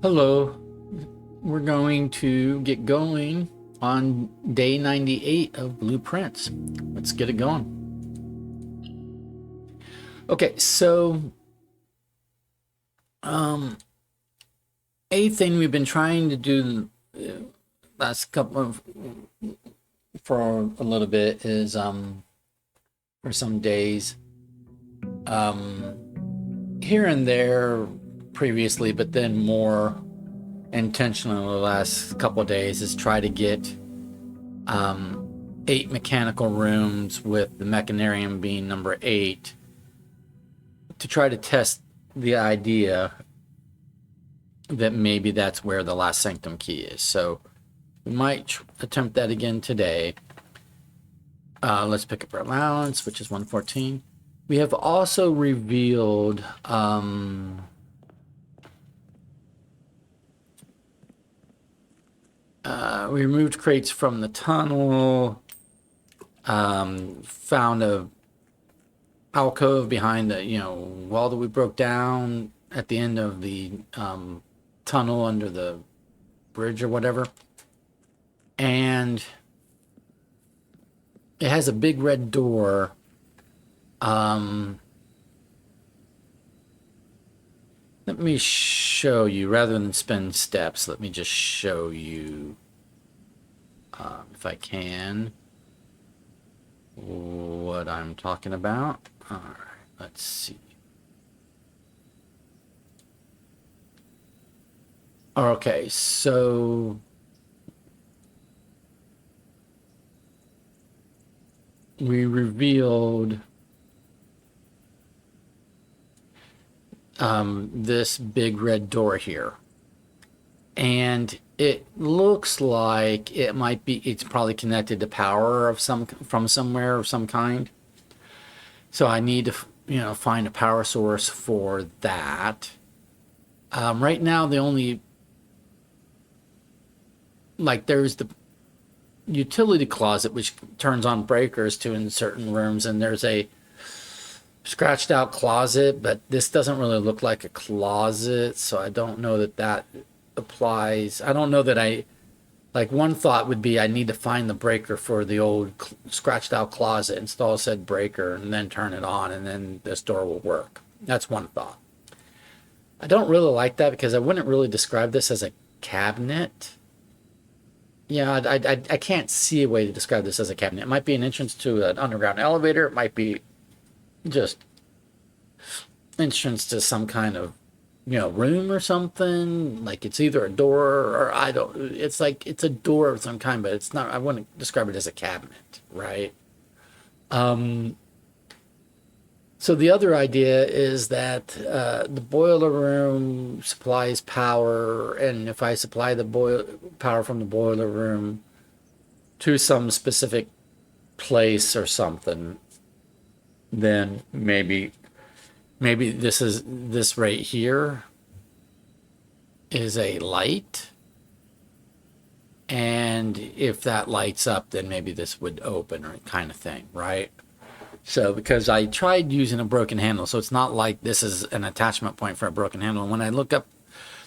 Hello, we're going to get going on day 98 of Blueprints. Let's get it going. Okay, so a thing we've been trying to do last couple of for a little bit is for some days here and there previously, but then more intentional the last couple of days is try to get 8 mechanical rooms with the mechanarium being number 8 to try to test the idea that maybe that's where the last sanctum key is. So we might attempt that again today. Let's pick up our allowance, which is 114. We have also revealed we removed crates from the tunnel, found a alcove behind the wall that we broke down at the end of the tunnel under the bridge or whatever, and it has a big red door. Let me show you, rather than spend steps, let me just show you, if I can, what I'm talking about. All right, let's see. Okay, so we revealed this big red door here, and it looks like it might be, it's probably connected to power of from somewhere of some kind. So I need to find a power source for that. Right now the only, like, there's the utility closet which turns on breakers to in certain rooms, and there's a scratched out closet, but this doesn't really look like a closet, so I don't know that that applies. I don't know that like, one thought would be I need to find the breaker for the old scratched out closet, install said breaker, and then turn it on, and then this door will work. That's one thought. I don't really like that because I wouldn't really describe this as a cabinet. Yeah, I can't see a way to describe this as a cabinet. It might be an entrance to an underground elevator. It might be just entrance to some kind of room or something. Like, it's either a door or it's like it's a door of some kind, but it's not. I wouldn't describe it as a cabinet, right? So the other idea is that the boiler room supplies power, and if I supply the power from the boiler room to some specific place or something, then maybe this right here is a light, and if that lights up, then maybe this would open, or kind of thing, right? So, because I tried using a broken handle, so it's not like this is an attachment point for a broken handle. And when I look at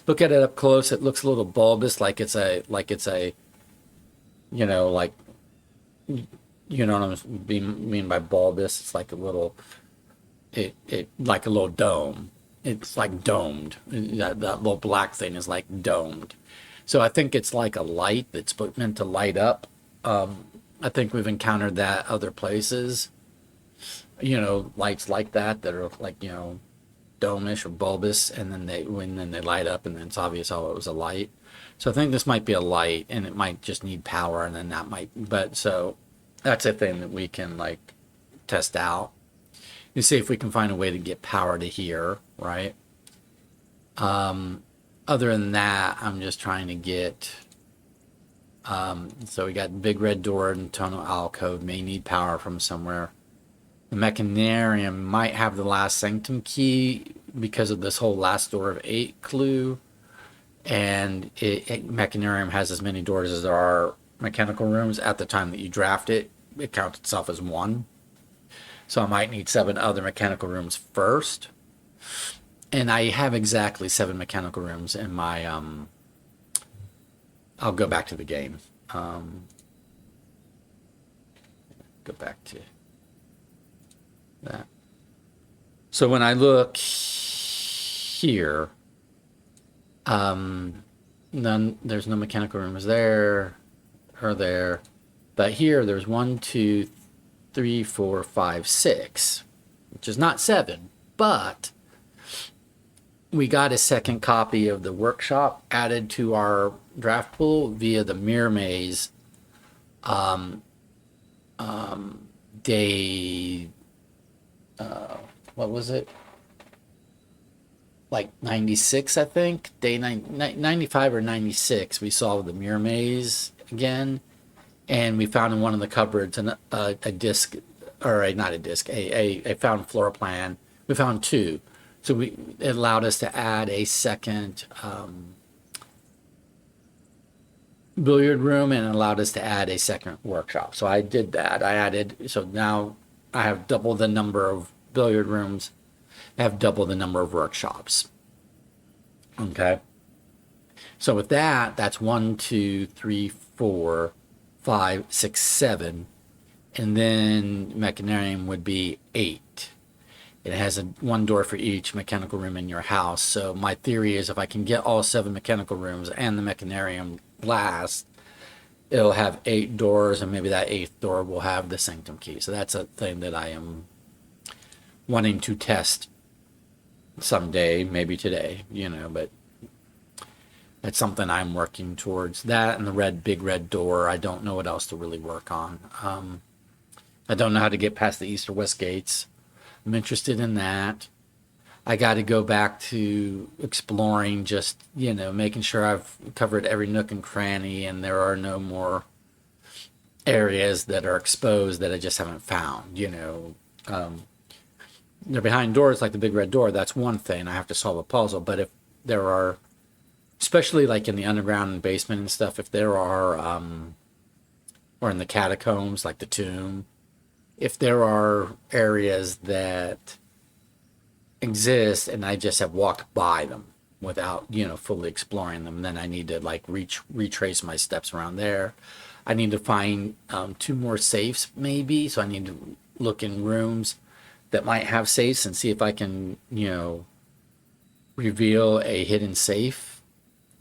it up close, it looks a little bulbous, like it's a like you know like you know what I mean by bulbous. It's like a little, it like a little dome. It's like domed. That little black thing is like domed. So I think it's like a light that's meant to light up. I think we've encountered that other places. Lights like that are like, domeish or bulbous, and then they light up, and then it's obvious, oh, it was a light. So I think this might be a light, and it might just need power, and then that might, but so that's a thing that we can, like, test out. You see if we can find a way to get power to here, right? Other than that, I'm just trying to get, so we got big red door and tunnel alcove, may need power from somewhere. The mechanarium might have the last sanctum key because of this whole last door of 8 clue, and mechanarium has as many doors as there are mechanical rooms. At the time that you draft it, it counts itself as 1. So I might need 7 other mechanical rooms first. And I have exactly 7 mechanical rooms in my, I'll go back to the game. Go back to that. So when I look here, there's no mechanical rooms there or there. But here there's 1, 2, 3, 4, 5, 6, which is not 7, but we got a second copy of the workshop added to our draft pool via the Mirror Maze day, what was it? Like 96, I think. Day 95 or 96, we solved the Mirror Maze again. And we found in one of the cupboards a disc, or not a disc, a found floor plan. We found 2. So it allowed us to add a second billiard room and allowed us to add a second workshop. So I did that. So now I have double the number of billiard rooms. I have double the number of workshops. Okay. So with that, that's 1, 2, 3, 4, 5, 6, 7. And then Mechanarium would be 8. It has one door for each mechanical room in your house. So my theory is if I can get all 7 mechanical rooms and the Mechanarium last, it'll have 8 doors, and maybe that 8th door will have the Sanctum key. So that's a thing that I am wanting to test someday, maybe today, but that's something I'm working towards. That and the big red door. I don't know what else to really work on. I don't know how to get past the east or west gates. I'm interested in that. I got to go back to exploring, just, making sure I've covered every nook and cranny and there are no more areas that are exposed that I just haven't found, They're behind doors like the big red door. That's one thing. I have to solve a puzzle. But if there are, especially like in the underground and basement and stuff, if there are, or in the catacombs, like the tomb, if there are areas that exist and I just have walked by them without, fully exploring them, then I need to like retrace my steps around there. I need to find 2 more safes maybe. So I need to look in rooms that might have safes and see if I can, reveal a hidden safe.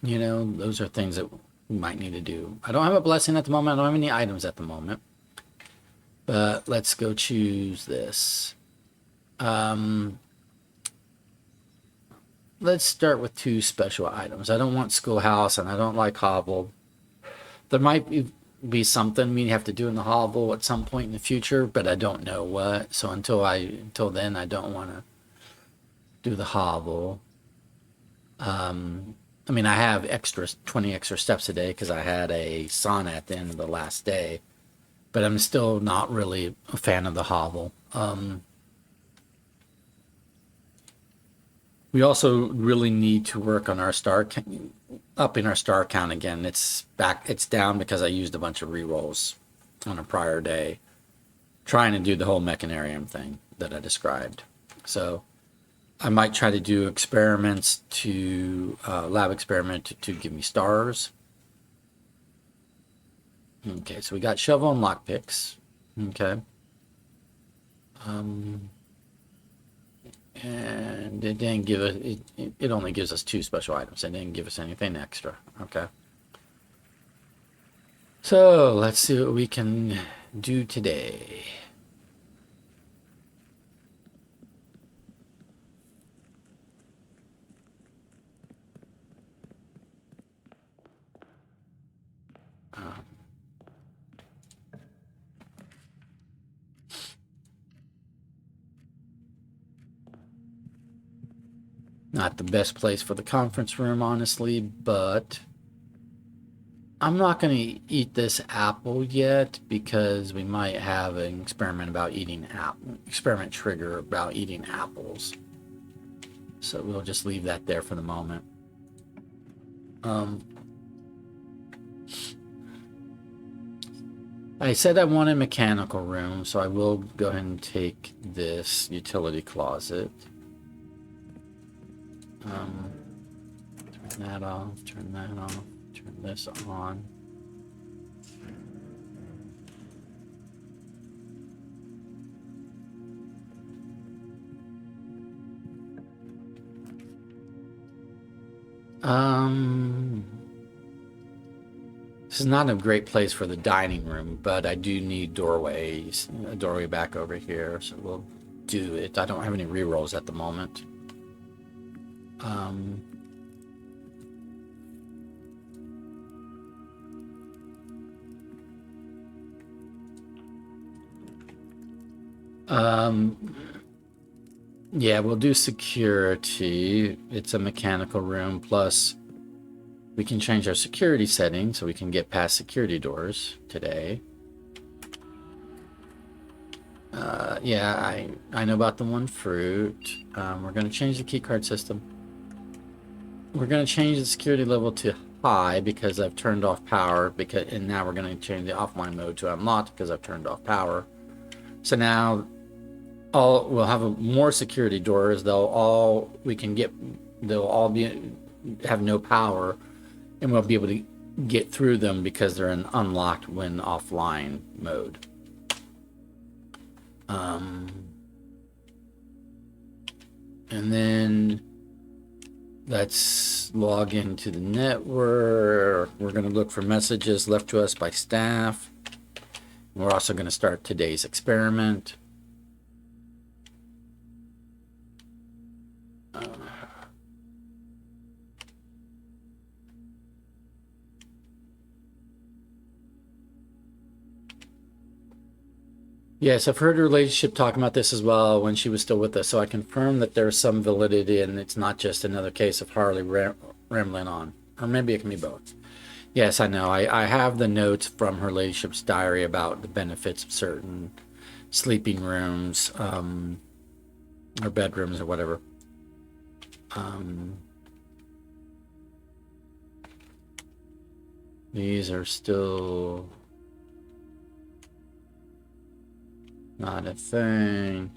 Those are things that we might need to do. I don't have a blessing at the moment. I don't have any items at the moment. But let's go choose this. Let's start with 2 special items. I don't want Schoolhouse and I don't like Hovel. There might be something we have to do in the Hovel at some point in the future, but I don't know what. So until then, I don't want to do the Hovel. I have 20 extra steps a day because I had a sauna at the end of the last day. But I'm still not really a fan of the Hovel. We also really need to work on our upping our star count again. It's down because I used a bunch of rerolls on a prior day, trying to do the whole Mechanarium thing that I described. So I might try to do experiments lab experiment to give me stars. Okay, so we got shovel and lockpicks. Okay. And it didn't give us, it only gives us 2 special items. It didn't give us anything extra. Okay. So let's see what we can do today. Not the best place for the conference room, honestly, but I'm not going to eat this apple yet because we might have an experiment trigger about eating apples. So we'll just leave that there for the moment. I said I wanted a mechanical room, so I will go ahead and take this utility closet. Turn that off, turn that off, turn this on. This is not a great place for the dining room, but I do need doorways, a doorway back over here, so we'll do it. I don't have any rerolls at the moment. Yeah, we'll do security. It's a mechanical room, plus we can change our security settings so we can get past security doors today. Yeah, I know about the one fruit. We're going to change the keycard system. We're going to change the security level to high because I've turned off power, and now we're going to change the offline mode to unlocked because I've turned off power. So now we'll have more security doors. They'll all have no power, and we'll be able to get through them because they're in unlocked when offline mode. And then let's log into the network. We're going to look for messages left to us by staff. We're also going to start today's experiment. Yes, I've heard her ladyship talking about this as well when she was still with us, so I confirm that there's some validity and it's not just another case of Harley rambling on. Or maybe it can be both. Yes, I know. I have the notes from her ladyship's diary about the benefits of certain sleeping rooms, or bedrooms or whatever. These are still not a thing.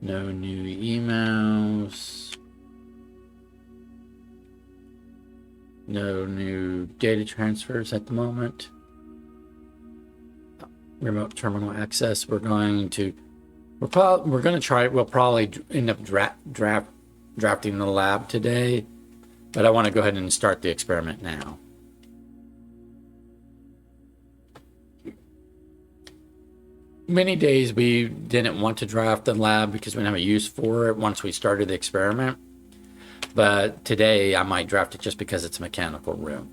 No new emails. No new data transfers at the moment. Remote terminal access. We'll probably end up drafting the lab today, but I want to go ahead and start the experiment now. Many days we didn't want to draft the lab because we didn't have a use for it once we started the experiment. But today I might draft it just because it's a mechanical room.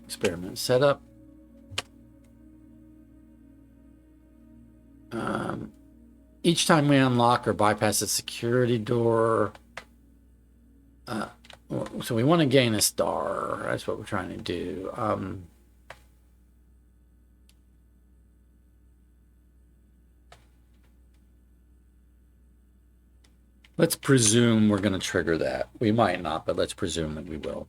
Experiment setup. Each time we unlock or bypass a security door, so we want to gain a star. That's what we're trying to do. Let's presume we're going to trigger that. We might not, but let's presume that we will.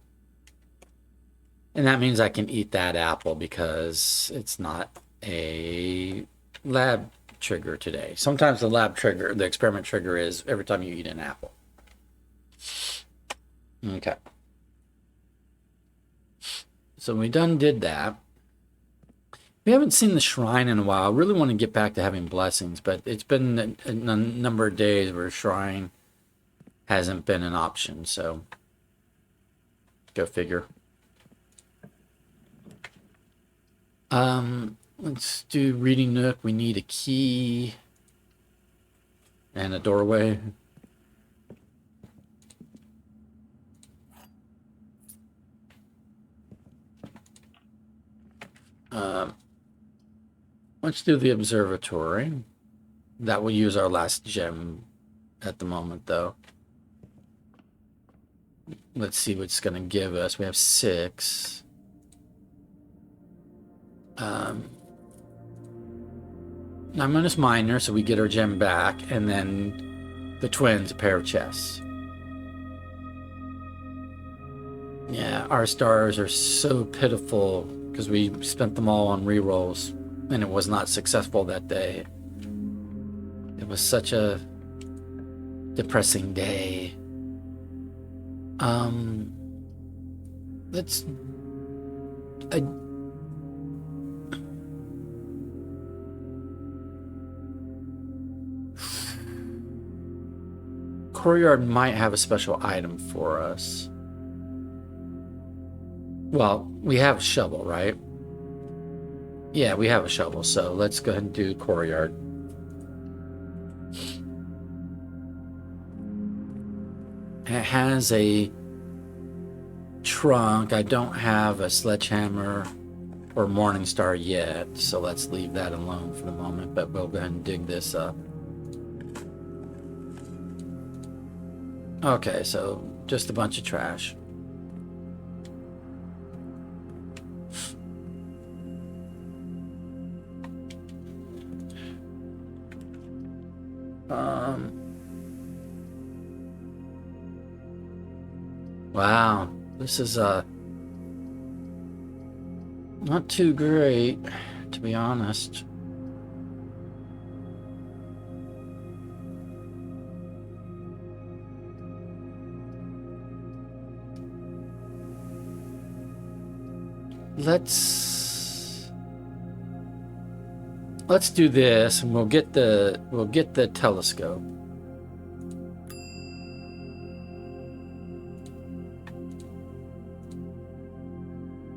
And that means I can eat that apple because it's not a lab trigger today. Sometimes the experiment trigger is every time you eat an apple. Okay. So we did that. We haven't seen the shrine in a while. I really want to get back to having blessings, but it's been a number of days where shrine hasn't been an option, so go figure. Let's do reading nook. We need a key and a doorway. Let's do the observatory. That will use our last gem at the moment, though. Let's see what it's going to give us. We have 6. 9 minus minor, so we get our gem back, and then the twins, a pair of chests. Yeah, our stars are so pitiful because we spent them all on rerolls, and it was not successful that day. It was such a depressing day. Let's. Courtyard might have a special item for us. Well, we have a shovel, right? Yeah, we have a shovel, so let's go ahead and do Courtyard. It has a trunk. I don't have a sledgehammer or Morningstar yet, so let's leave that alone for the moment, but we'll go ahead and dig this up. Okay, so just a bunch of trash. Wow, this is not too great, to be honest. Let's do this, and we'll get the telescope.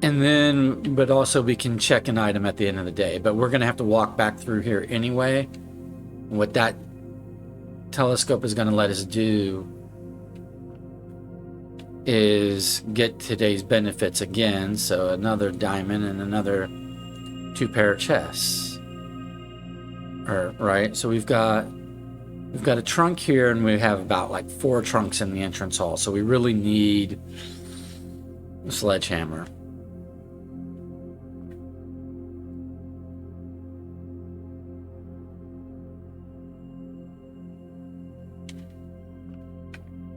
And then, but also we can check an item at the end of the day. But we're gonna have to walk back through here anyway. What that telescope is gonna let us do is get today's benefits again. So another diamond and another 2 pair of chests. Right, so we've got a trunk here, and we have about like 4 trunks in the entrance hall. So we really need a sledgehammer.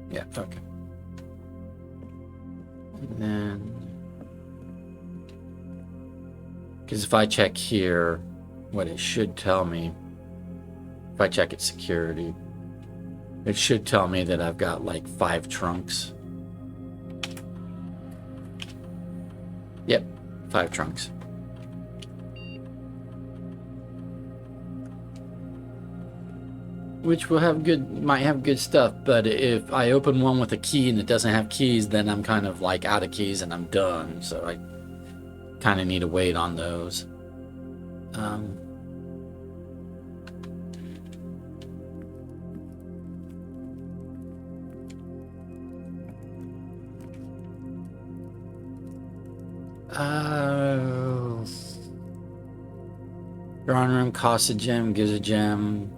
Yeah, okay. And then, because if I check here, what it should tell me, if I check its security, it should tell me that I've got like 5 trunks. Yep, 5 trunks. Which will have might have good stuff, but if I open one with a key and it doesn't have keys, then I'm kind of like out of keys and I'm done. So I kind of need to wait on those. Drawing room costs a gem, gives a gem.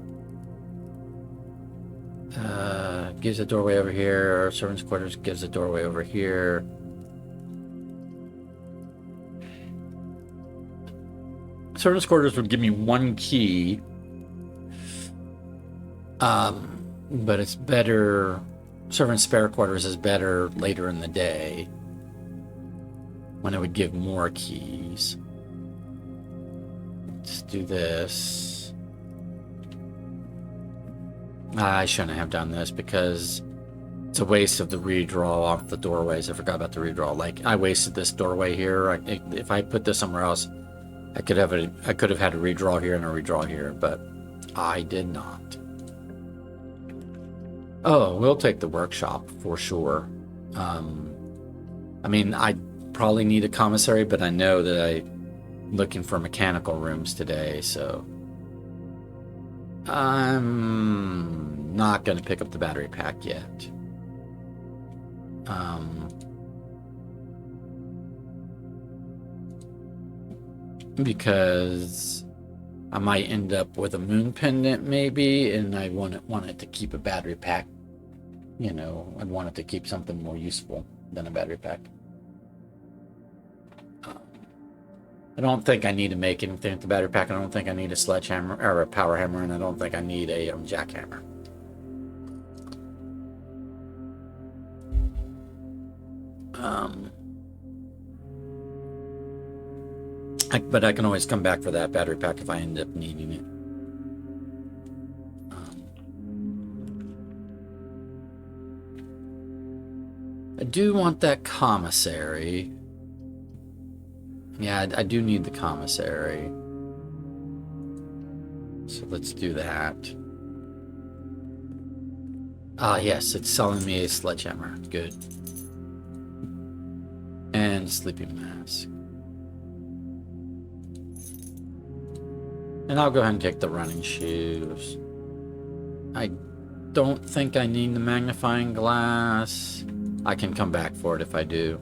Gives a doorway over here. Servants' quarters gives a doorway over here. Servants' quarters would give me 1 key. But it's better. Servants' spare quarters is better later in the day, when it would give more keys. Let's do this. I shouldn't have done this because it's a waste of the redraw off the doorways. I forgot about the redraw. Like, I wasted this doorway here. If I put this somewhere else, I could have had a redraw here and a redraw here, but I did not. Oh, we'll take the workshop for sure. I mean, I probably need a commissary, but I know that I'm looking for mechanical rooms today, so I'm not going to pick up the battery pack yet. Because I might end up with a moon pendant maybe, and I want it to keep a battery pack. You know, I'd want it to keep something more useful than a battery pack. I don't think I need to make anything with the battery pack. I don't think I need a sledgehammer or a power hammer, and I don't think I need a jackhammer. But I can always come back for that battery pack if I end up needing it. I do want that commissary. Yeah, I do need the commissary. So let's do that. Ah, yes, it's selling me a sledgehammer. Good. And sleeping mask. And I'll go ahead and take the running shoes. I don't think I need the magnifying glass. I can come back for it if I do.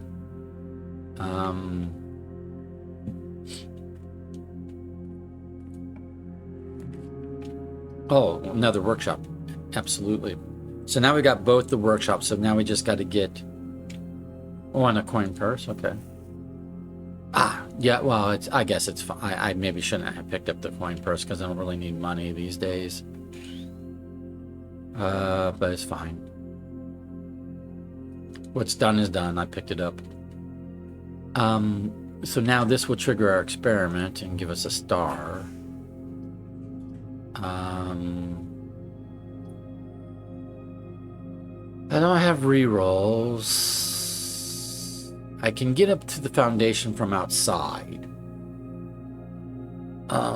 Oh, another workshop. Absolutely. So now we got both the workshops. So now we just got to get... Oh, and a coin purse. Okay. Ah, yeah, well, it's. I guess it's fine. I maybe shouldn't have picked up the coin purse because I don't really need money these days. But it's fine. What's done is done. I picked it up. So now this will trigger our experiment and give us a star. I don't have rerolls. I can get up to the foundation from outside. I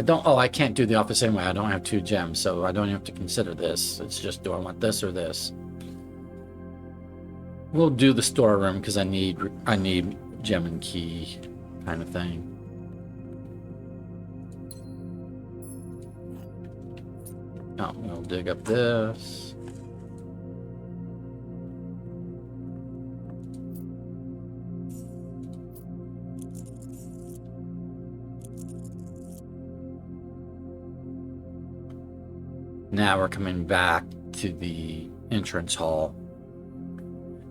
don't. Oh, I can't do the office anyway. I don't have 2 gems, so I don't even have to consider this. It's just, do I want this or this? We'll do the storeroom because I need gem and key kind of thing. Oh, we'll dig up this. Now we're coming back to the entrance hall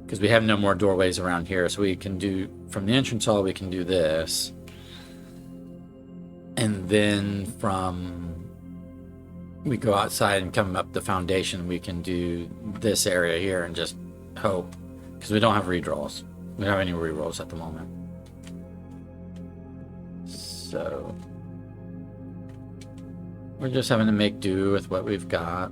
because we have no more doorways around here, so we can do from the entrance hall we can do this, and then from we go outside and come up the foundation, we can do this area here and just hope, because we don't have rerolls. We don't have any rerolls at the moment. So we're just having to make do with what we've got.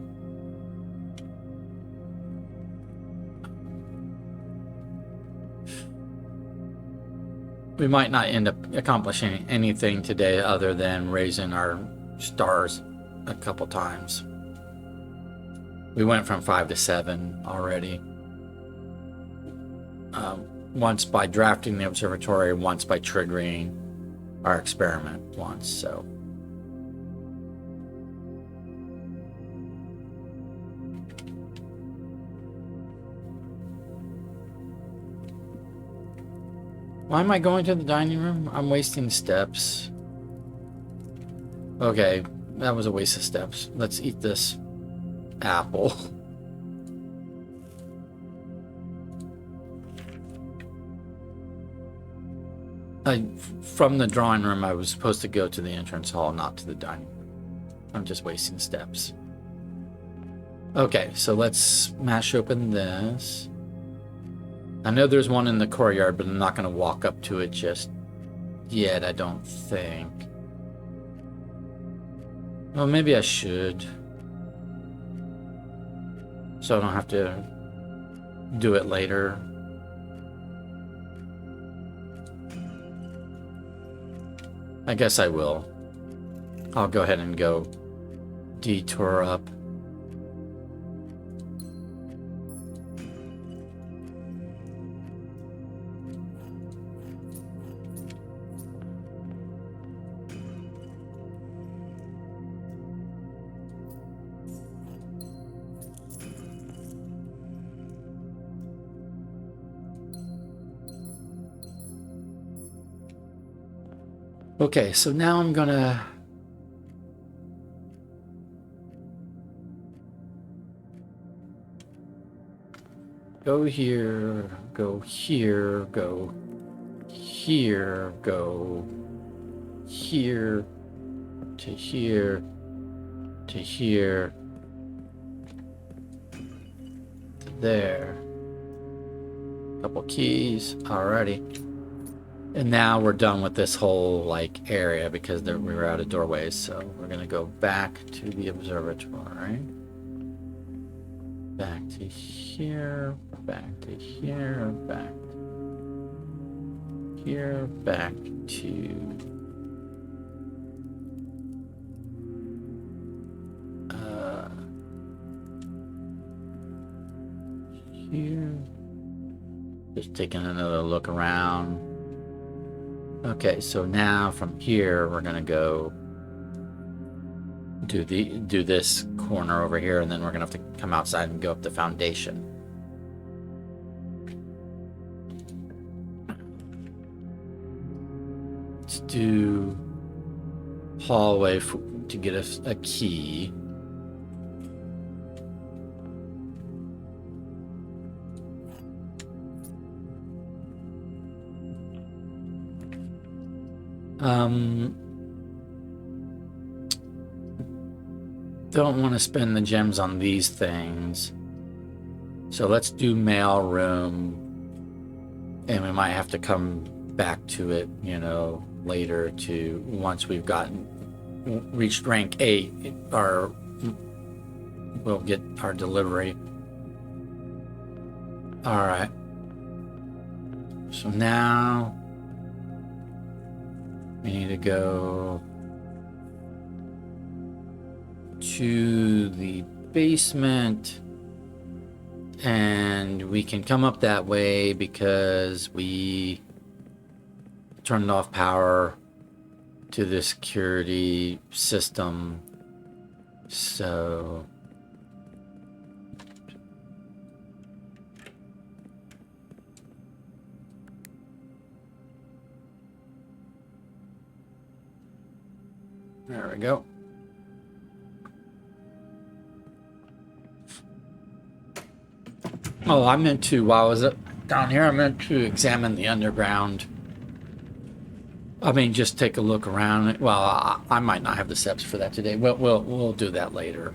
We might not end up accomplishing anything today other than raising our stars a couple times. We went from 5 to 7 already. Once by drafting the observatory, once by triggering our experiment once, so. Why am I going to the dining room? I'm wasting steps. Okay, that was a waste of steps. Let's eat this apple. From the drawing room, I was supposed to go to the entrance hall, not to the dining room. I'm just wasting steps. Okay, so let's smash open this. I know there's one in the courtyard, but I'm not going to walk up to it just yet, I don't think. Well, maybe I should. So I don't have to do it later. I guess I will. I'll go ahead and go detour up. Okay, so now I'm gonna go here, go here, go here, go here, to here, to here, to there. Couple keys, alrighty. And now we're done with this whole like area because we were out of doorways. So we're gonna go back to the observatory. Back to here, back to here, back to here, back to here. Just taking another look around. Okay, so now from here we're gonna go do this corner over here, and then we're gonna have to come outside and go up the foundation. Let's do hallway to get us a key. Don't want to spend the gems on these things. So let's do mail room. And we might have to come back to it, you know, later to once we've reached rank 8, we'll get our delivery. All right. So now we need to go to the basement, and we can come up that way because we turned off power to the security system. So there we go. Oh, I meant to, while I was down here, I meant to examine the underground. I mean, just take a look around. Well, I might not have the steps for that today. We'll do that later.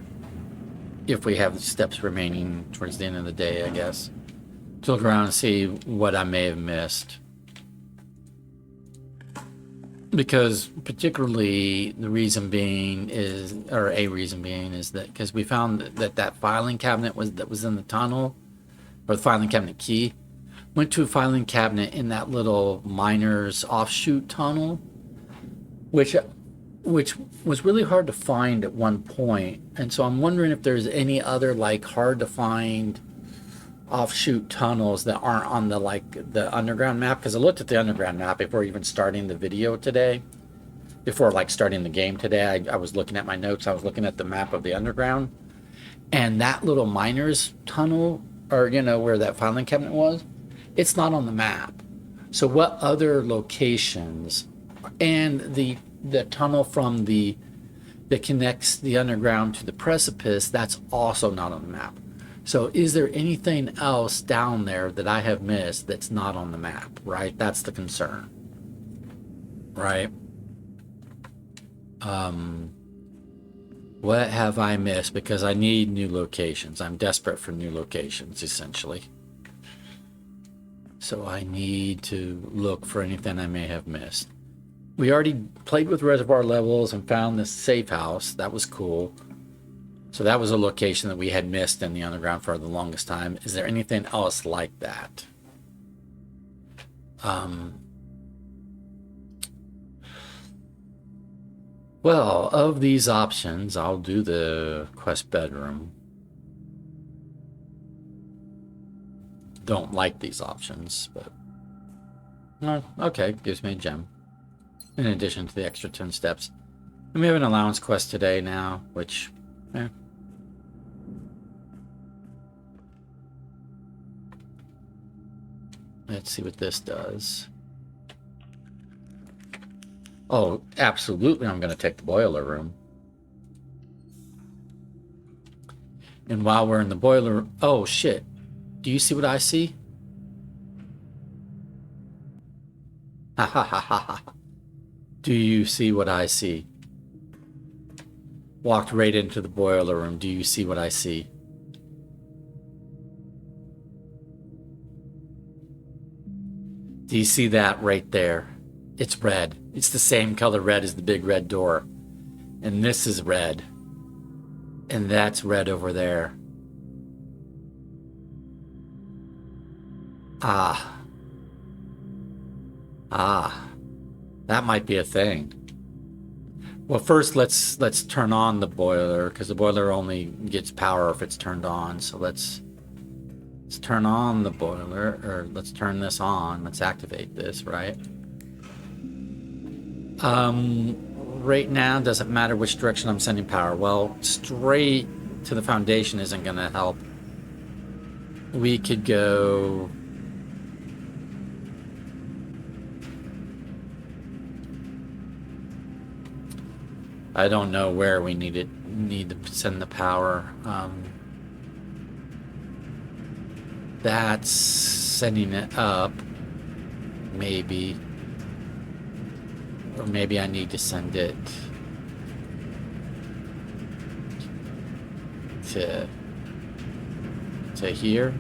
If we have the steps remaining towards the end of the day, I guess. To look around and see what I may have missed. Because particularly the reason being is, or a reason being is that because we found that filing cabinet that was in the tunnel, or the filing cabinet key, went to a filing cabinet in that little miner's offshoot tunnel, which was really hard to find at one point. And so I'm wondering if there's any other like hard to find offshoot tunnels that aren't on the underground map, because I looked at the underground map before even starting the video today. Before like starting the game today, I was looking at my notes. I was looking at the map of the underground, and that little miner's tunnel, or you know where that filing cabinet was, it's not on the map. So what other locations, and the tunnel from that connects the underground to the precipice, that's also not on the map. So is there anything else down there that I have missed that's not on the map, right? That's the concern, right? What have I missed? Because I need new locations. I'm desperate for new locations, essentially. So I need to look for anything I may have missed. We already played with reservoir levels and found this safe house. That was cool. So that was a location that we had missed in the underground for the longest time. Is there anything else like that? Well, of these options, I'll do the quest bedroom. Don't like these options, but okay, gives me a gem in addition to the extra 10 steps. And we have an allowance quest today now, which let's see what this does. Oh, absolutely, I'm going to take the boiler room. And while we're in the boiler... Oh, shit. Do you see what I see? Ha ha ha ha ha. Do you see what I see? Walked right into the boiler room. Do you see what I see? Do you see that right there? It's red. It's the same color red as the big red door. And this is red. And that's red over there. Ah. Ah. That might be a thing. Well, first let's turn on the boiler, because the boiler only gets power if it's turned on. So let's turn on the boiler, or let's turn this on. Let's activate this, right? Right now, doesn't matter which direction I'm sending power. Well, straight to the foundation isn't going to help. We could go... I don't know where we need to send the power. That's sending it up, maybe. Or maybe I need to send it to here.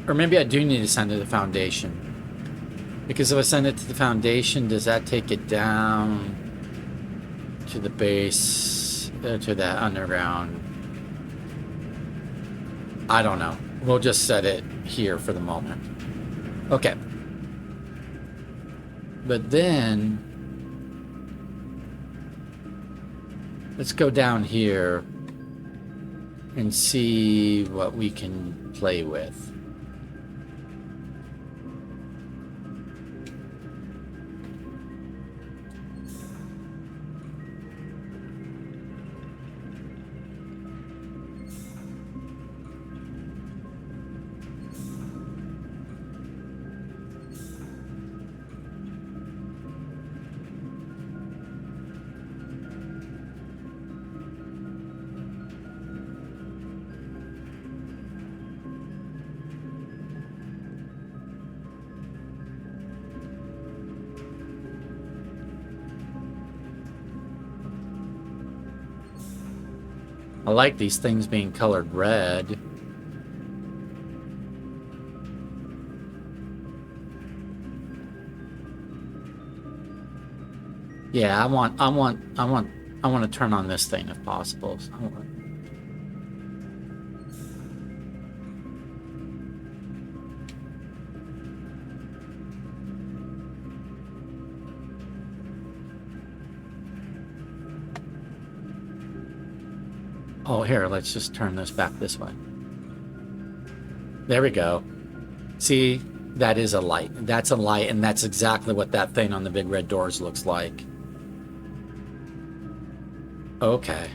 Or maybe I do need to send it to the foundation. Because if I send it to the foundation, does that take it down to the base, to that underground? I don't know. We'll just set it here for the moment. Okay. But then, let's go down here and see what we can play with. I like these things being colored red. Yeah, I want to turn on this thing if possible. So oh, here, let's just turn this back this way. There we go. See, that is a light. That's a light, and that's exactly what that thing on the big red doors looks like. Okay.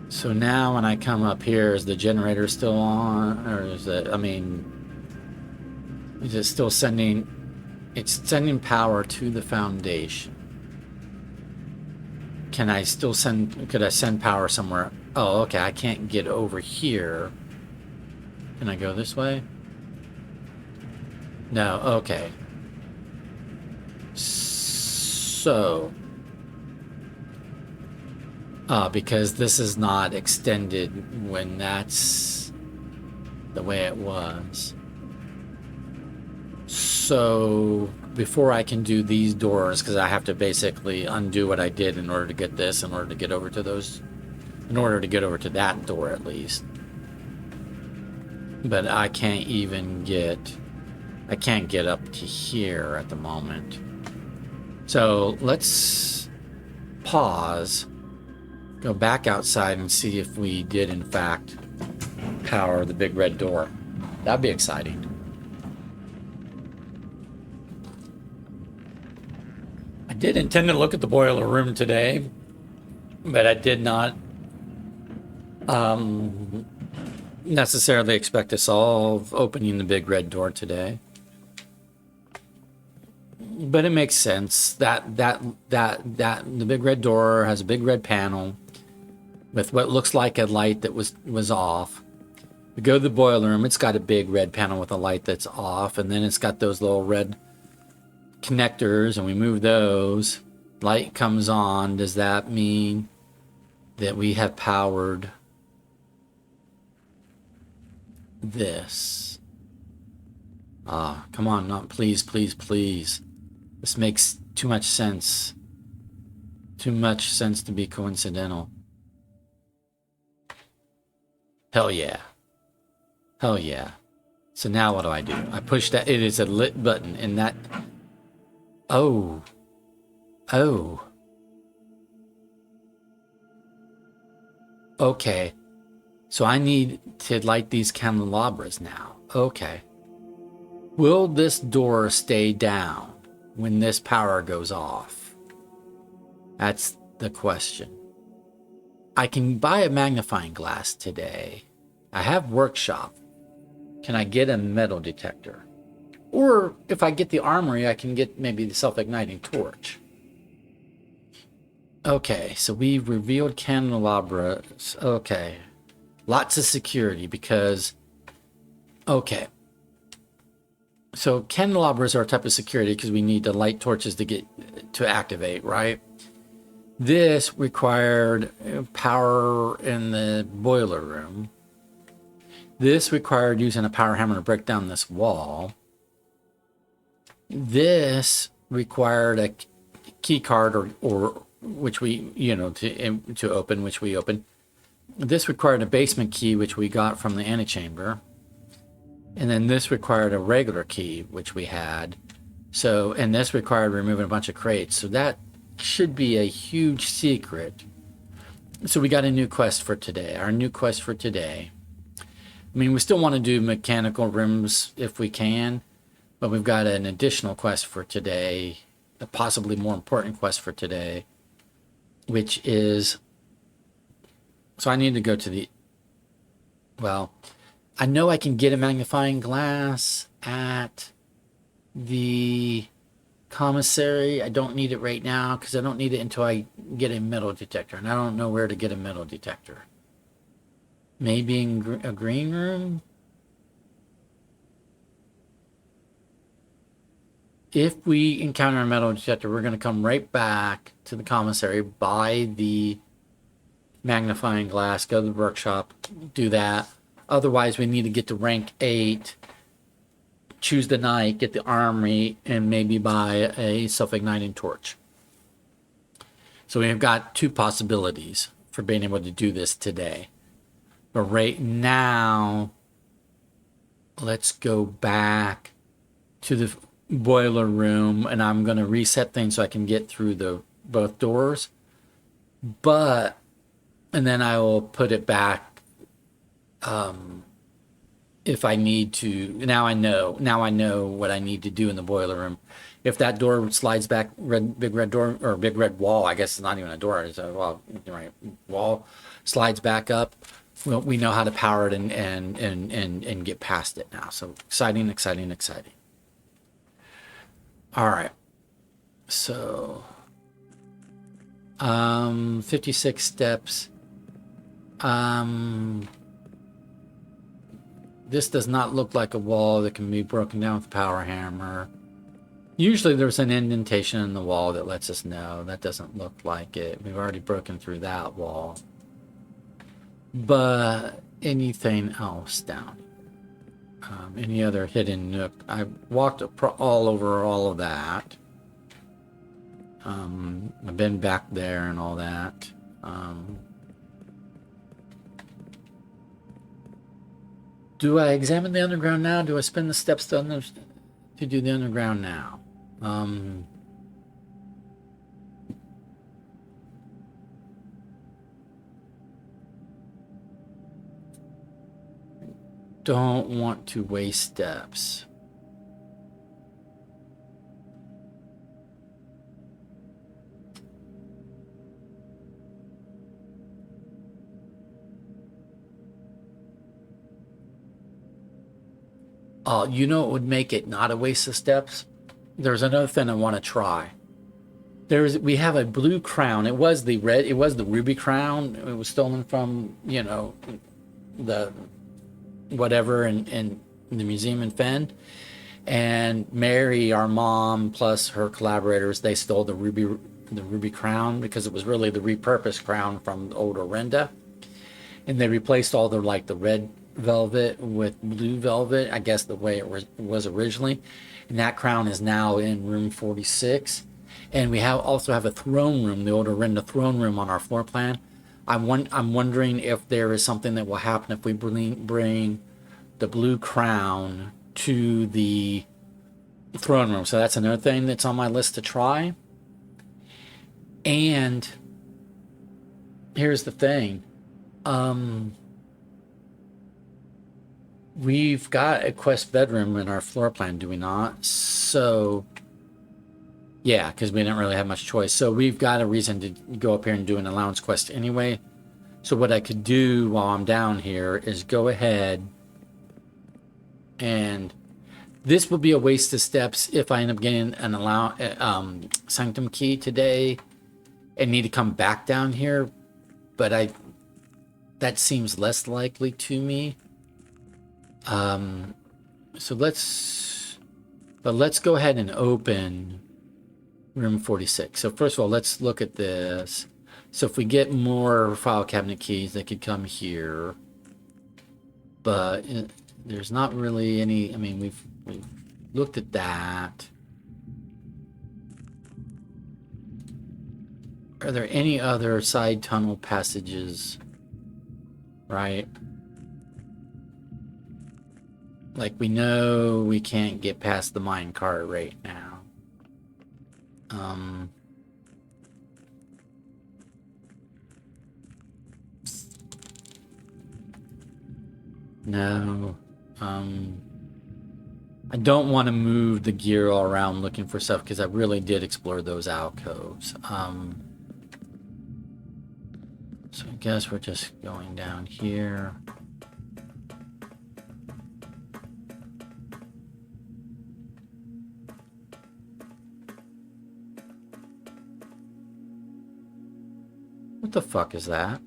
So now when I come up here, is the generator still on? Or is it, I mean, is it still sending... It's sending power to the foundation. Can I still send... Could I send power somewhere? Oh, okay, I can't get over here. Can I go this way? No, okay. So... because this is not extended when that's the way it was. So before I can do these doors, because I have to basically undo what I did in order to get this, in order to get over to those, in order to get over to that door at least. But I can't even get, I can't get up to here at the moment. So let's pause, go back outside and see if we did in fact power the big red door. That'd be exciting. I did intend to look at the boiler room today, but I did not necessarily expect to solve opening the big red door today. but it makes sense that the big red door has a big red panel with what looks like a light that was off. We go to the boiler room. It's got a big red panel with a light that's off, and then it's got those little red connectors, and we move those. Light comes on. Does that mean that we have powered this? Ah, come on, not please, please, please. This makes too much sense. Too much sense to be coincidental. Hell yeah. Hell yeah. So now what do I do? I push that. It is a lit button, and that... Oh. Oh. Okay. So I need to light these candelabras now. Okay. Will this door stay down when this power goes off? That's the question. I can buy a magnifying glass today. I have workshop. Can I get a metal detector? Or if I get the armory, I can get maybe the self-igniting torch. Okay, so we revealed candelabras. Okay. Lots of security because... Okay. So candelabras are a type of security because we need the light torches to activate, right? This required power in the boiler room. This required using a power hammer to break down this wall. This required a key card or which we, to open, which we opened. This required a basement key, which we got from the antechamber. And then this required a regular key, which we had. So, and this required removing a bunch of crates. So that should be a huge secret. So we got a new quest for today. Our new quest for today. I mean, we still want to do mechanical rooms if we can, but we've got an additional quest for today, a possibly more important quest for today, which is... So I need to go to the... Well... I know I can get a magnifying glass at the commissary. I don't need it right now because I don't need it until I get a metal detector. And I don't know where to get a metal detector. Maybe in a green room? If we encounter a metal detector, we're going to come right back to the commissary, buy the magnifying glass, go to the workshop, do that. Otherwise, we need to get to rank 8, choose the knight, get the armory, and maybe buy a self-igniting torch. So we've got 2 possibilities for being able to do this today. But right now, let's go back to the boiler room, and I'm going to reset things so I can get through both doors. And then I will put it back if I need to. Now I know what I need to do in the boiler room. If that door slides back, big red door, or big red wall, I guess it's not even a door, it's a wall slides back up, well, we know how to power it and get past it now. So exciting. All right. So 56 steps. This does not look like a wall that can be broken down with a power hammer. Usually there's an indentation in the wall that lets us know. That doesn't look like it. We've already broken through that wall. But anything else down here? Any other hidden nook? I walked all over all of that. I've been back there and all that. Do I examine the underground now? Do I spend the steps to do the underground now? Don't want to waste steps. You know what would make it not a waste of steps? there's another thing I want to try. We have a blue crown. It was the ruby crown. It was stolen from, you know, the whatever in the museum in Fend. And Mary, our mom, plus her collaborators, they stole the ruby crown because it was really the repurposed crown from the old Orinda. And they replaced all the red velvet with blue velvet, I guess the way it was originally. And that crown is now in room 46. And we also have a throne room, the old Orinda throne room on our floor plan. I'm wondering if there is something that will happen if we bring the blue crown to the throne room. So that's another thing that's on my list to try. And here's the thing. We've got a quest bedroom in our floor plan, do we not? So yeah, because we didn't really have much choice. So we've got a reason to go up here and do an allowance quest anyway. So what I could do while I'm down here is go ahead, and this will be a waste of steps if I end up getting an sanctum key today and need to come back down here. But that seems less likely to me. So let's go ahead and open room 46. So first of all, let's look at this. So if we get more file cabinet keys, they could come here. But there's not really any. I mean, we've looked at that. Are there any other side tunnel passages? Right. Like, we know we can't get past the mine cart right now. No. I don't want to move the gear all around looking for stuff because I really did explore those alcoves. So I guess we're just going down here. What the fuck is that?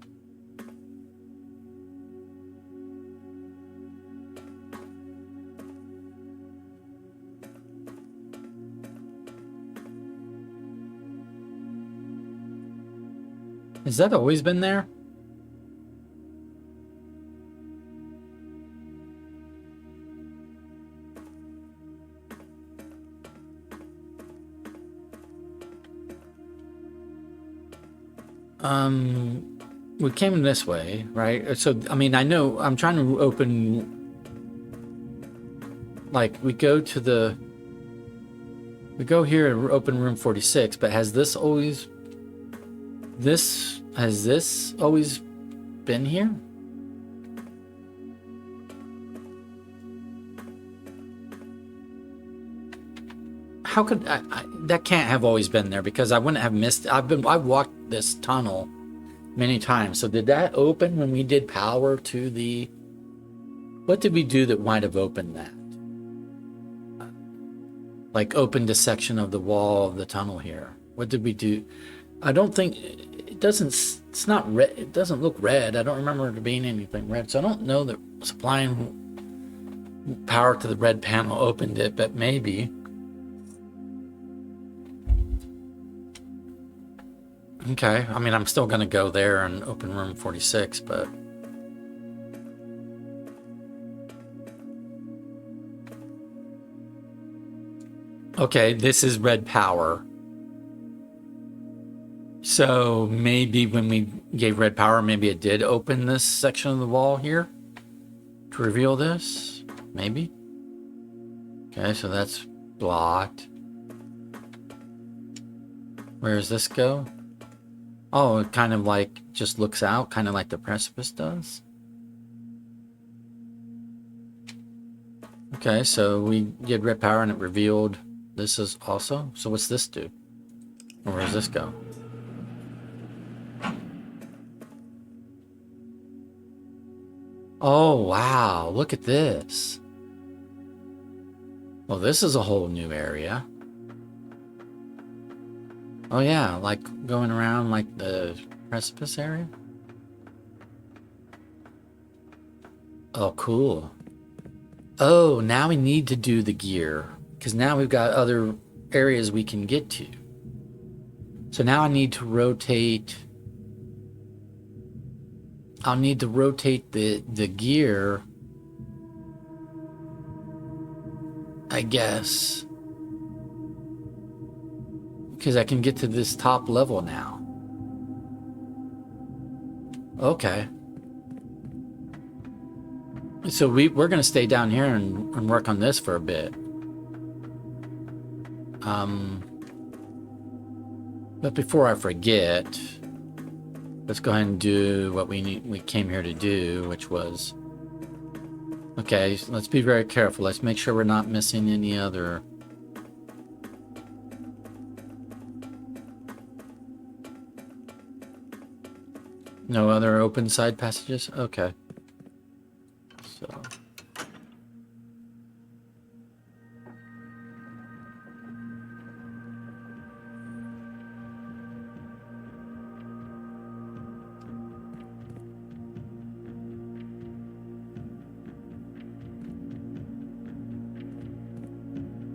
Has that always been there? We came this way, right? So, I mean, I know I'm trying to open, like, we go here and open room 46, but has this always been here? How could that can't have always been there, because I wouldn't have missed. I've walked this tunnel many times. So did that open when we did power to the? What did we do that might have opened that? Like opened a section of the wall of the tunnel here. What did we do? I don't think it doesn't. It's not red. It doesn't look red. I don't remember there being anything red. So I don't know that supplying power to the red panel opened it, but maybe. Okay, I mean, I'm still going to go there and open room 46, but... Okay, this is red power. So maybe when we gave red power, maybe it did open this section of the wall here to reveal this? Maybe? Okay, so that's blocked. Where does this go? Oh, it kind of like just looks out, kind of like the precipice does. Okay, so we did red power and it revealed this is also. So what's this do? Or where does this go? Oh, wow. Look at this. Well, this is a whole new area. Oh yeah, like going around like the precipice area. Oh, cool. Oh, now we need to do the gear because now we've got other areas we can get to. So now I need to rotate. I'll need to rotate the gear, I guess, because I can get to this top level now. Okay. So we're going to stay down here and work on this for a bit. But before I forget, let's go ahead and do what we came here to do, which was... Okay, let's be very careful. Let's make sure we're not missing any other... No other open side passages? Okay. So...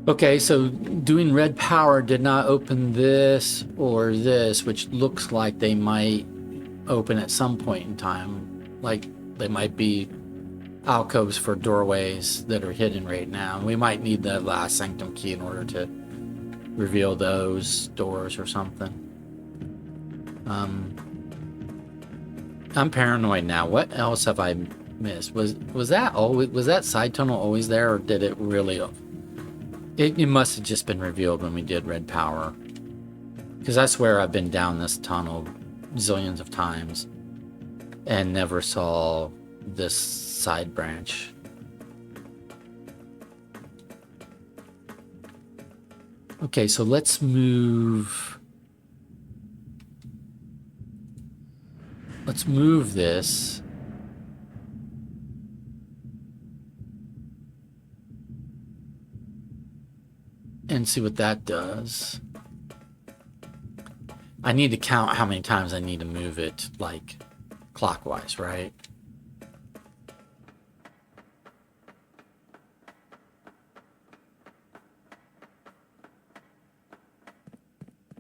Okay, so doing red power did not open this or this, which looks like they might open at some point in time. Like they might be alcoves for doorways that are hidden right now. We might need the last sanctum key in order to reveal those doors or something. I'm paranoid now. What else have I missed? Was that side tunnel always there, or did it really... It must have just been revealed when we did red power. Because I swear I've been down this tunnel zillions of times and never saw this side branch. Okay, so let's move... Let's move this. And see what that does. I need to count how many times I need to move it, like, clockwise, right?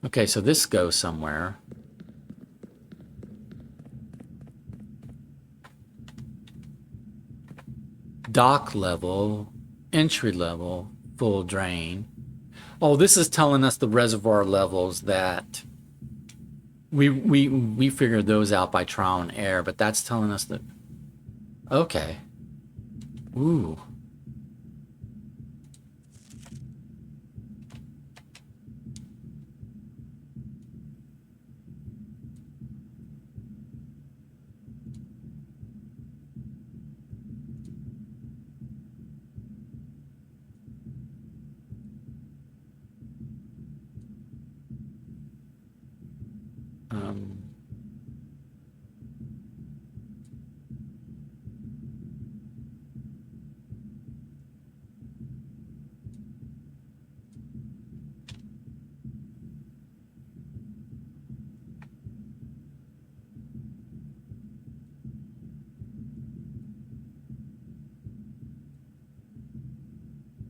Okay, so this goes somewhere. Dock level, entry level, full drain. Oh, this is telling us the reservoir levels that we figured those out by trial and error, but that's telling us that... Okay. Ooh.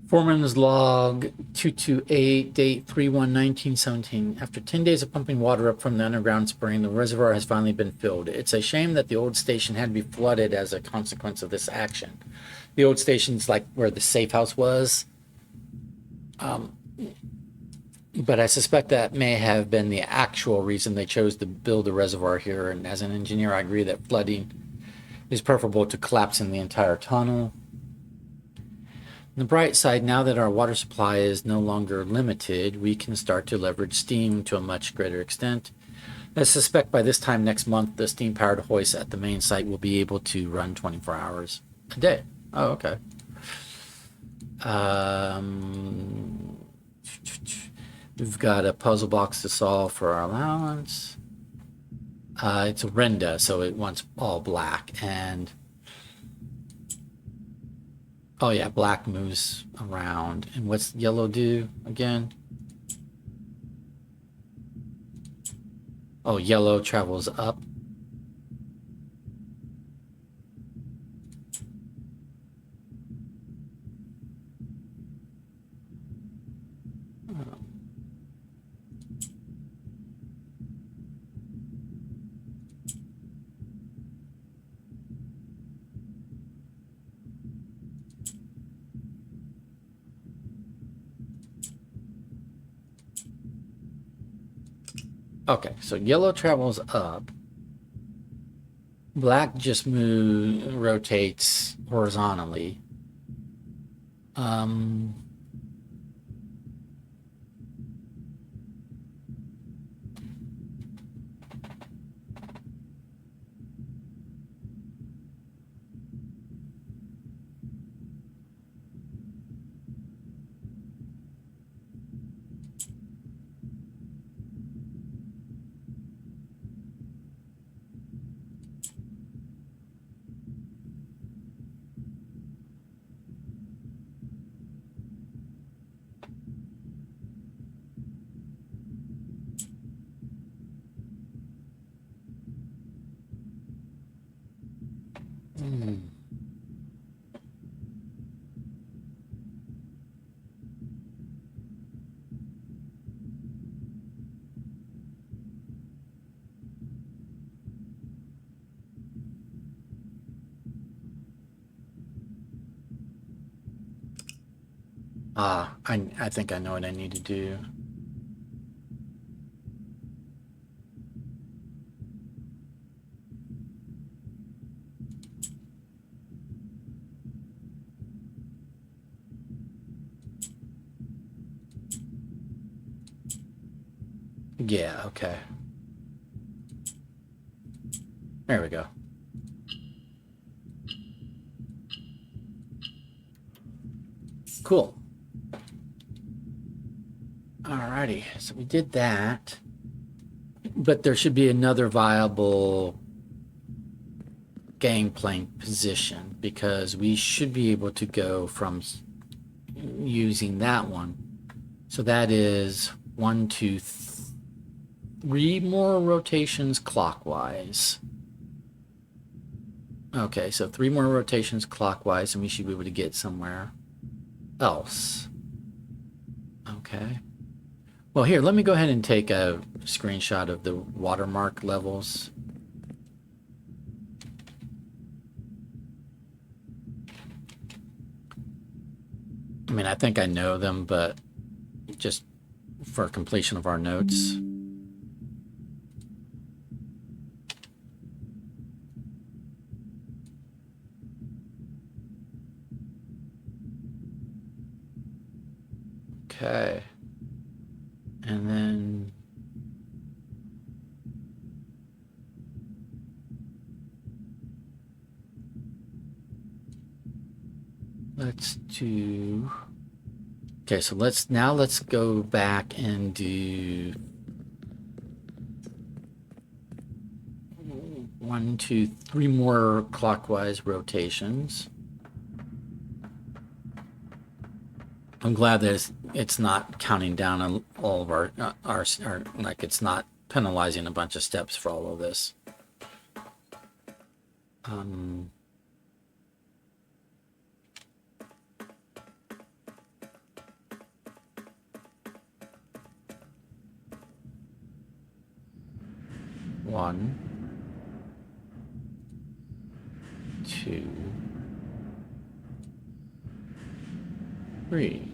Foreman's log 228, date 3/1/1917. After 10 days of pumping water up from the underground spring, the reservoir has finally been filled. It's a shame that the old station had to be flooded as a consequence of this action. The old station's like where the safe house was. But I suspect that may have been the actual reason they chose to build the reservoir here. And as an engineer, I agree that flooding is preferable to collapsing the entire tunnel. On the bright side, now that our water supply is no longer limited, we can start to leverage steam to a much greater extent. I suspect by this time next month, the steam-powered hoist at the main site will be able to run 24 hours a day. Oh, okay. We've got a puzzle box to solve for our allowance. It's a renda, so it wants all black. And oh yeah, black moves around. And what's yellow do again? Oh, yellow travels up. Okay, so yellow travels up. Black just rotates horizontally. Um, hmm. I think I know what I need to do. Yeah, okay. There we go. Cool. Alrighty, so we did that. But there should be another viable gangplank position because we should be able to go from using that one. So that is 1, 2, 3 more rotations clockwise. Okay, so 3 more rotations clockwise, and we should be able to get somewhere else. Okay. Well, here, let me go ahead and take a screenshot of the watermark levels. I mean, I think I know them, but just for completion of our notes. Okay. And then let's do, okay, so let's go back and do 1, 2, 3 more clockwise rotations. I'm glad that it's not counting down all of our like it's not penalizing a bunch of steps for all of this. One, 2, 3.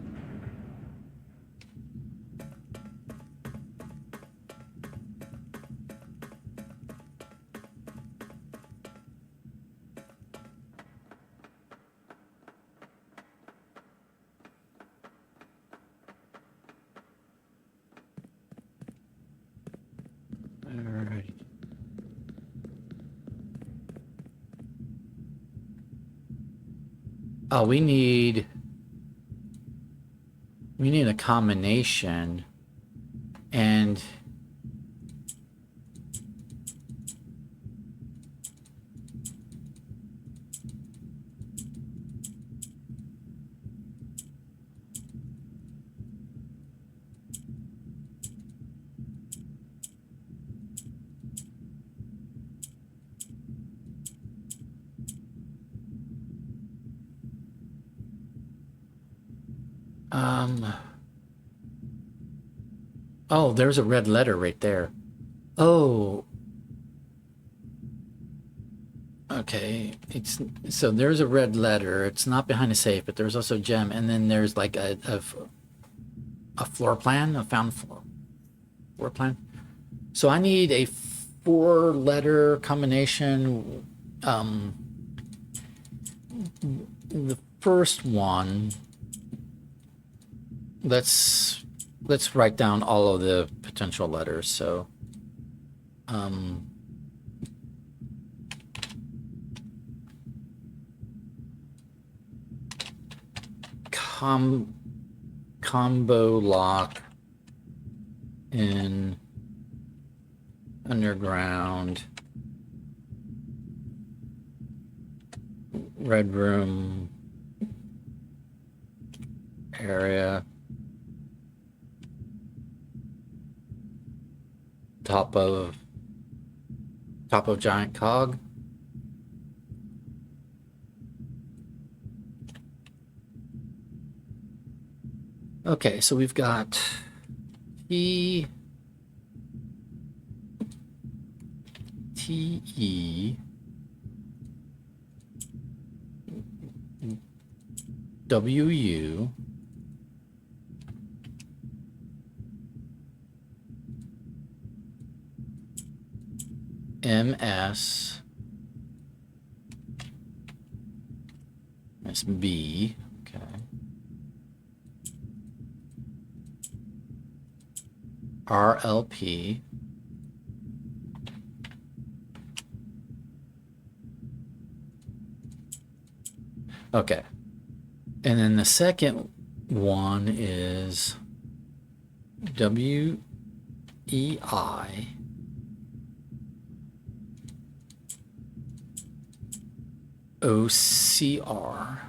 All right. Oh, we need a combination, and Oh, there's a red letter right there. Oh, okay. It's so there's a red letter. It's not behind a safe, but there's also a gem, and then there's like a floor plan, a found floor plan. So I need a four-letter combination. The first one. Let's write down all of the potential letters. So, combo lock in underground red room area top of giant cog. Okay, so we've got T E W U M S B. Okay. RLP. Okay. And then the second one is WEI OCR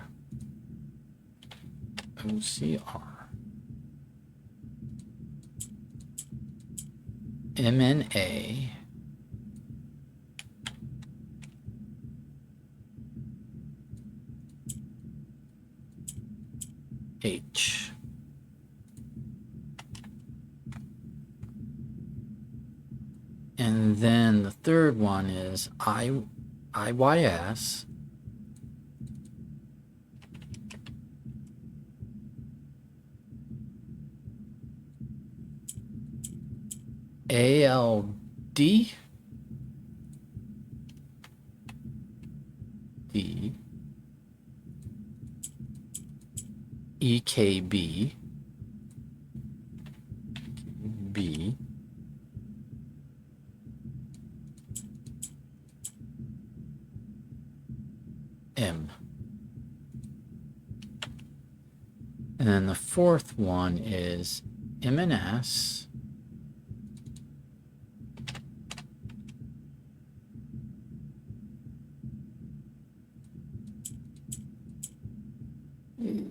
MNA H. And then the third one is IYS ALD D EKB B M. And then the fourth one is MNS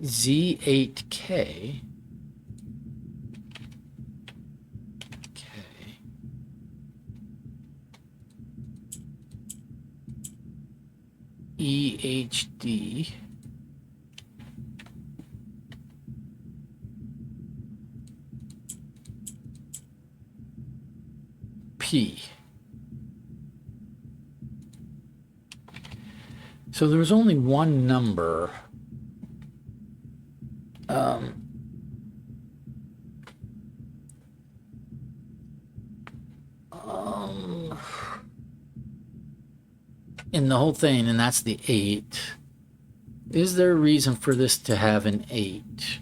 Z8K EHD P. So there was only one number. In the whole thing, and that's the 8. Is there a reason for this to have an 8?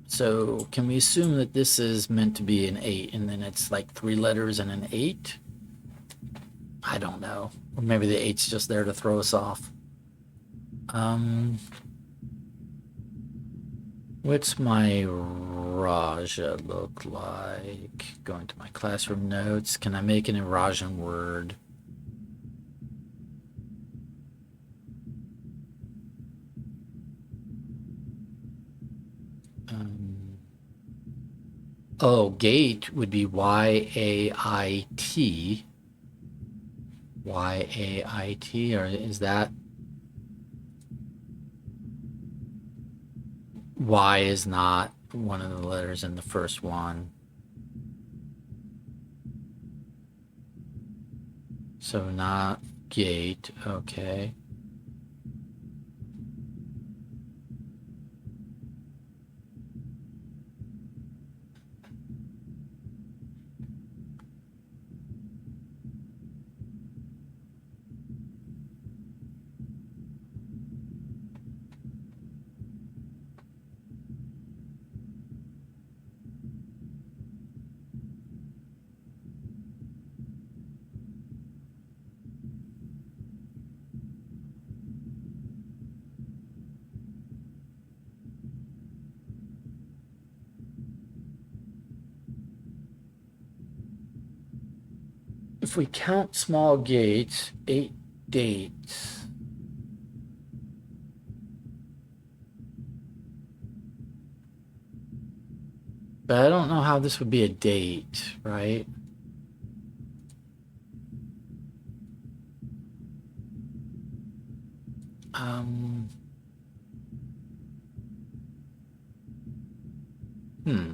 So can we assume that this is meant to be an 8 and then it's like 3 letters and an 8? I don't know. Or maybe the 8's just there to throw us off. What's my Raja look like? Going to my classroom notes. Can I make an Rajan word? Oh, gate would be YAIT. YAIT, or is that? Y is not one of the letters in the first one. So not gate, okay. If we count small gates, 8 dates. But I don't know how this would be a date, right? Um, hmm.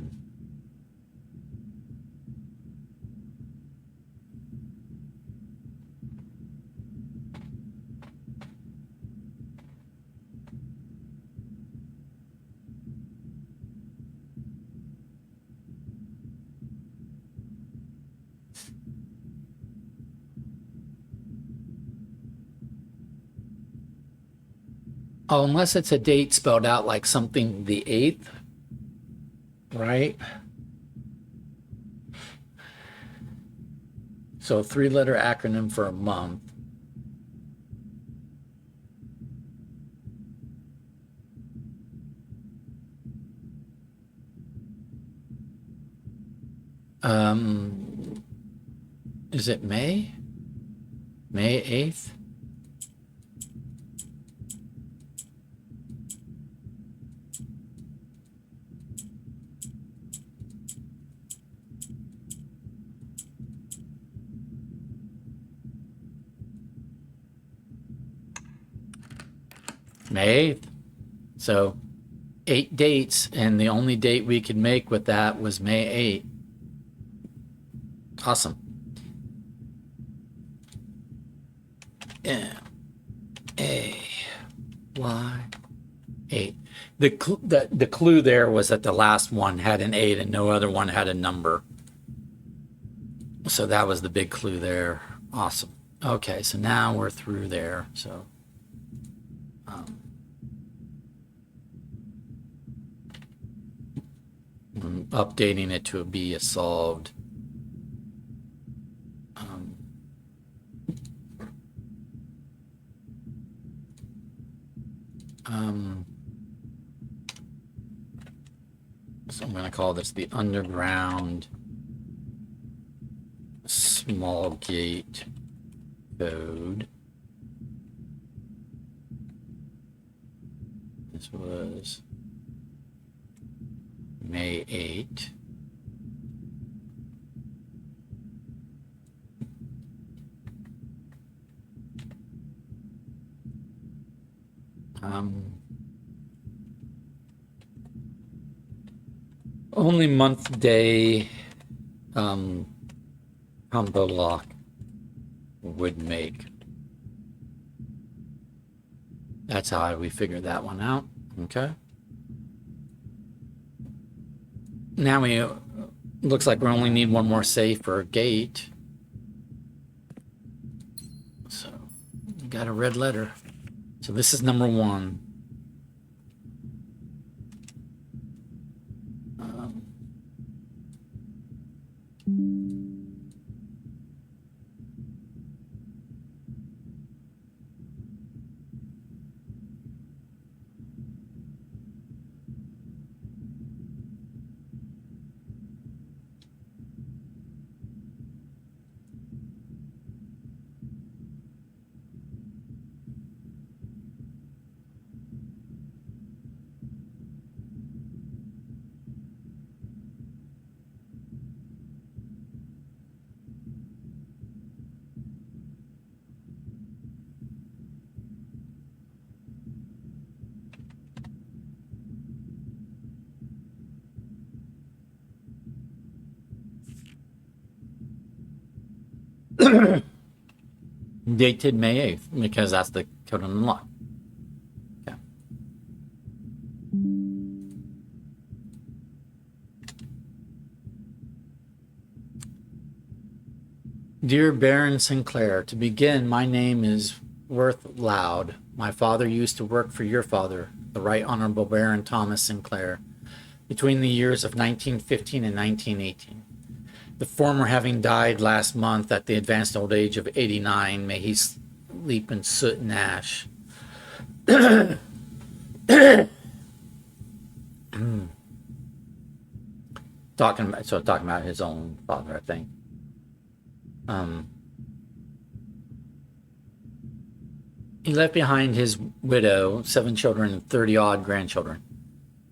Oh, unless it's a date spelled out like something the 8th, right? So 3-letter acronym for a month. Is it May? May 8th? May 8th. So 8 dates, and the only date we could make with that was May 8th. Awesome. M-A-Y 8. The clue there was that the last one had an 8 and no other one had a number. So that was the big clue there. Awesome. Okay, so now we're through there. So I'm updating it to be a solved. So I'm going to call this the underground small gate code. This was May 8. Only month day combo lock would make. That's how we figured that one out. Okay. Now we looks like we only need one more safe for a gate. So we got a red letter. So this is number 1. Dated May 8th, because that's the code on the lock. Okay. Dear Baron Sinclair, to begin, my name is Worth Loud. My father used to work for your father, the Right Honorable Baron Thomas Sinclair, between the years of 1915 and 1918. The former having died last month at the advanced old age of 89, may he sleep in soot and ash. talking about his own father, I think. He left behind his widow, 7 children, and 30-odd grandchildren.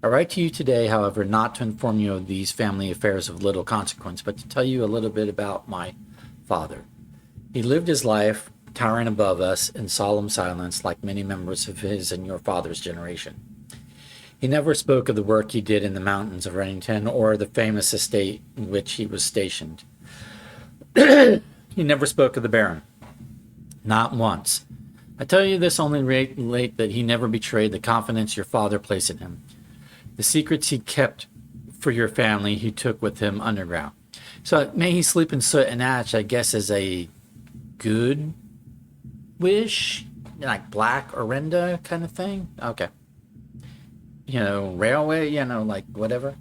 I write to you today, however, not to inform you of these family affairs of little consequence, but to tell you a little bit about my father. He lived his life towering above us in solemn silence, like many members of his and your father's generation. He never spoke of the work he did in the mountains of Remington or the famous estate in which he was stationed. He never spoke of the Baron. Not once. I tell you this only relate that he never betrayed the confidence your father placed in him. The secrets he kept for your family he took with him underground. So may he sleep in soot and ash, I guess, is a good wish, like Black Orenda kind of thing. Okay. Railway, like whatever.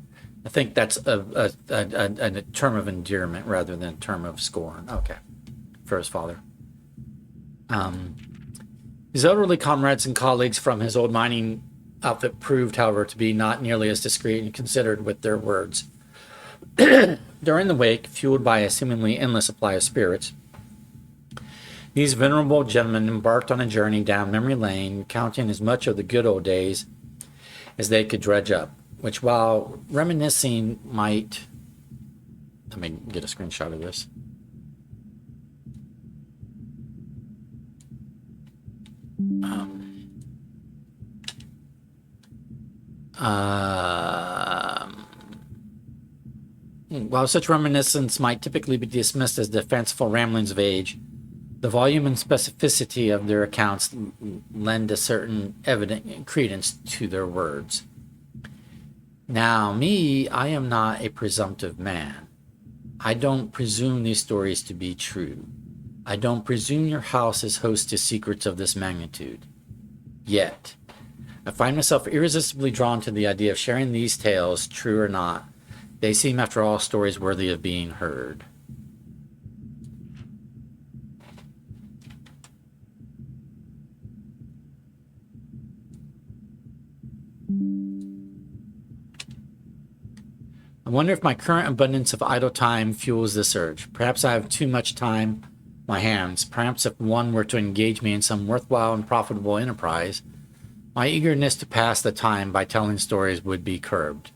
I think that's a term of endearment rather than a term of scorn. Okay. For his father. His elderly comrades and colleagues from his old mining outfit proved, however, to be not nearly as discreet and considered with their words. During the wake, fueled by a seemingly endless supply of spirits, these venerable gentlemen embarked on a journey down memory lane, recounting as much of the good old days as they could dredge up, which, while reminiscing, might... Let me get a screenshot of this. While such reminiscence might typically be dismissed as the fanciful ramblings of age, the volume and specificity of their accounts lend a certain evident credence to their words. Now, I am not a presumptive man. I don't presume these stories to be true. I don't presume your house is host to secrets of this magnitude. Yet, I find myself irresistibly drawn to the idea of sharing these tales, true or not. They seem, after all, stories worthy of being heard. I wonder if my current abundance of idle time fuels this urge. Perhaps I have too much time on my hands. Perhaps if one were to engage me in some worthwhile and profitable enterprise, my eagerness to pass the time by telling stories would be curbed.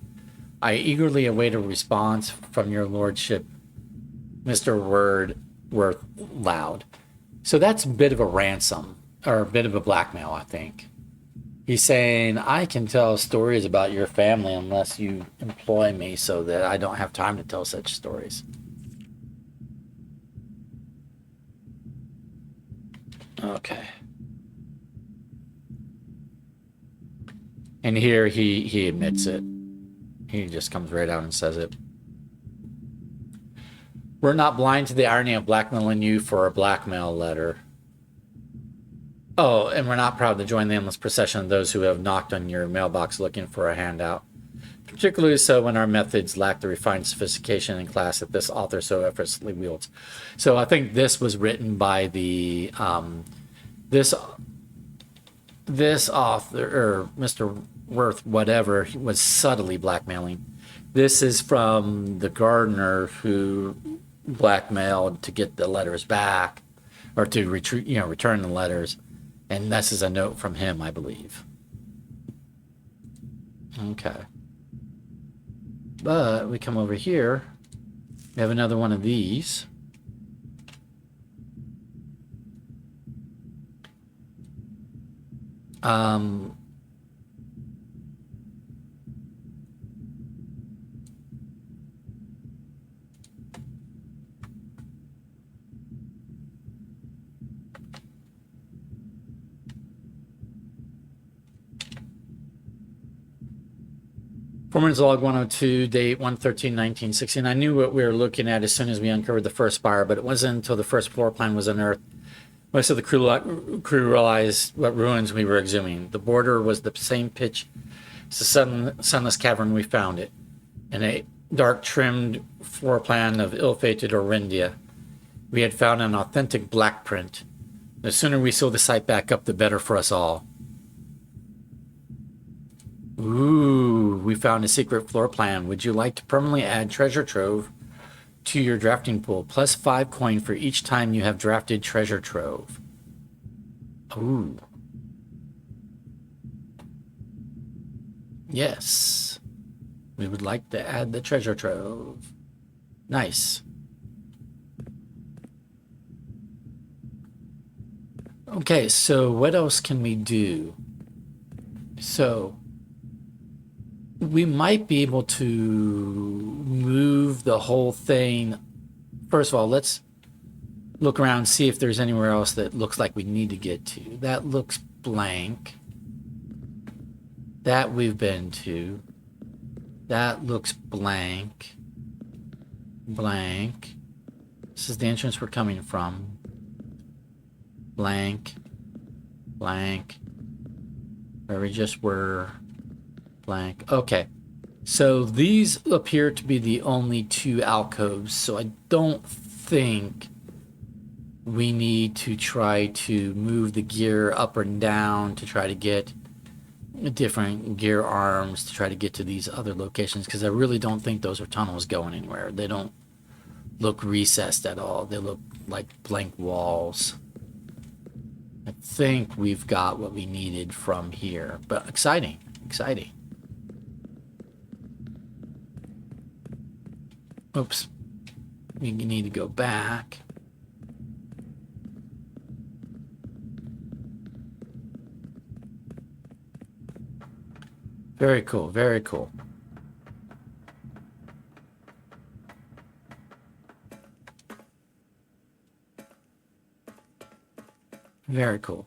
I eagerly await a response from your lordship, Mr. Worth Loud. So that's a bit of a ransom, or a bit of a blackmail, I think. He's saying, I can tell stories about your family unless you employ me so that I don't have time to tell such stories. Okay. And here he admits it. He just comes right out and says it. We're not blind to the irony of blackmailing you for a blackmail letter. Oh, and we're not proud to join the endless procession of those who have knocked on your mailbox looking for a handout. Particularly so when our methods lack the refined sophistication and class that this author so effortlessly wields. So I think this was written by the this author, or Mr. Worth whatever, he was subtly blackmailing. This is from the gardener who blackmailed to get the letters back, or to return the letters. And this is a note from him, I believe. Okay. But we come over here. We have another one of these. Foreman's log 102, date 113/1916. I knew what we were looking at as soon as we uncovered the first spire, but it wasn't until the first floor plan was unearthed. Most of the crew realized what ruins we were exhuming. The border was the same pitch as the sunless cavern we found it, in a dark trimmed floor plan of ill-fated Orindia. We had found an authentic black print. The sooner we sew the site back up, the better for us all. Ooh, we found a secret floor plan. Would you like to permanently add treasure trove to your drafting pool? Plus 5 coin for each time you have drafted treasure trove. Ooh. Yes. We would like to add the treasure trove. Nice. Okay, so what else can we do? So we might be able to move the whole thing. First of all, let's look around, see if there's anywhere else that looks like we need to get to. That looks blank. That we've been to. That looks blank. Blank. This is the entrance we're coming from. Blank. Blank. Where we just were. Blank. Okay. So these appear to be the only 2 alcoves, so I don't think we need to try to move the gear up or down to try to get different gear arms to try to get to these other locations, because I really don't think those are tunnels going anywhere. They don't look recessed at all. They look like blank walls. I think we've got what we needed from here, but exciting. Oops. We need to go back. Very cool, very cool. Very cool.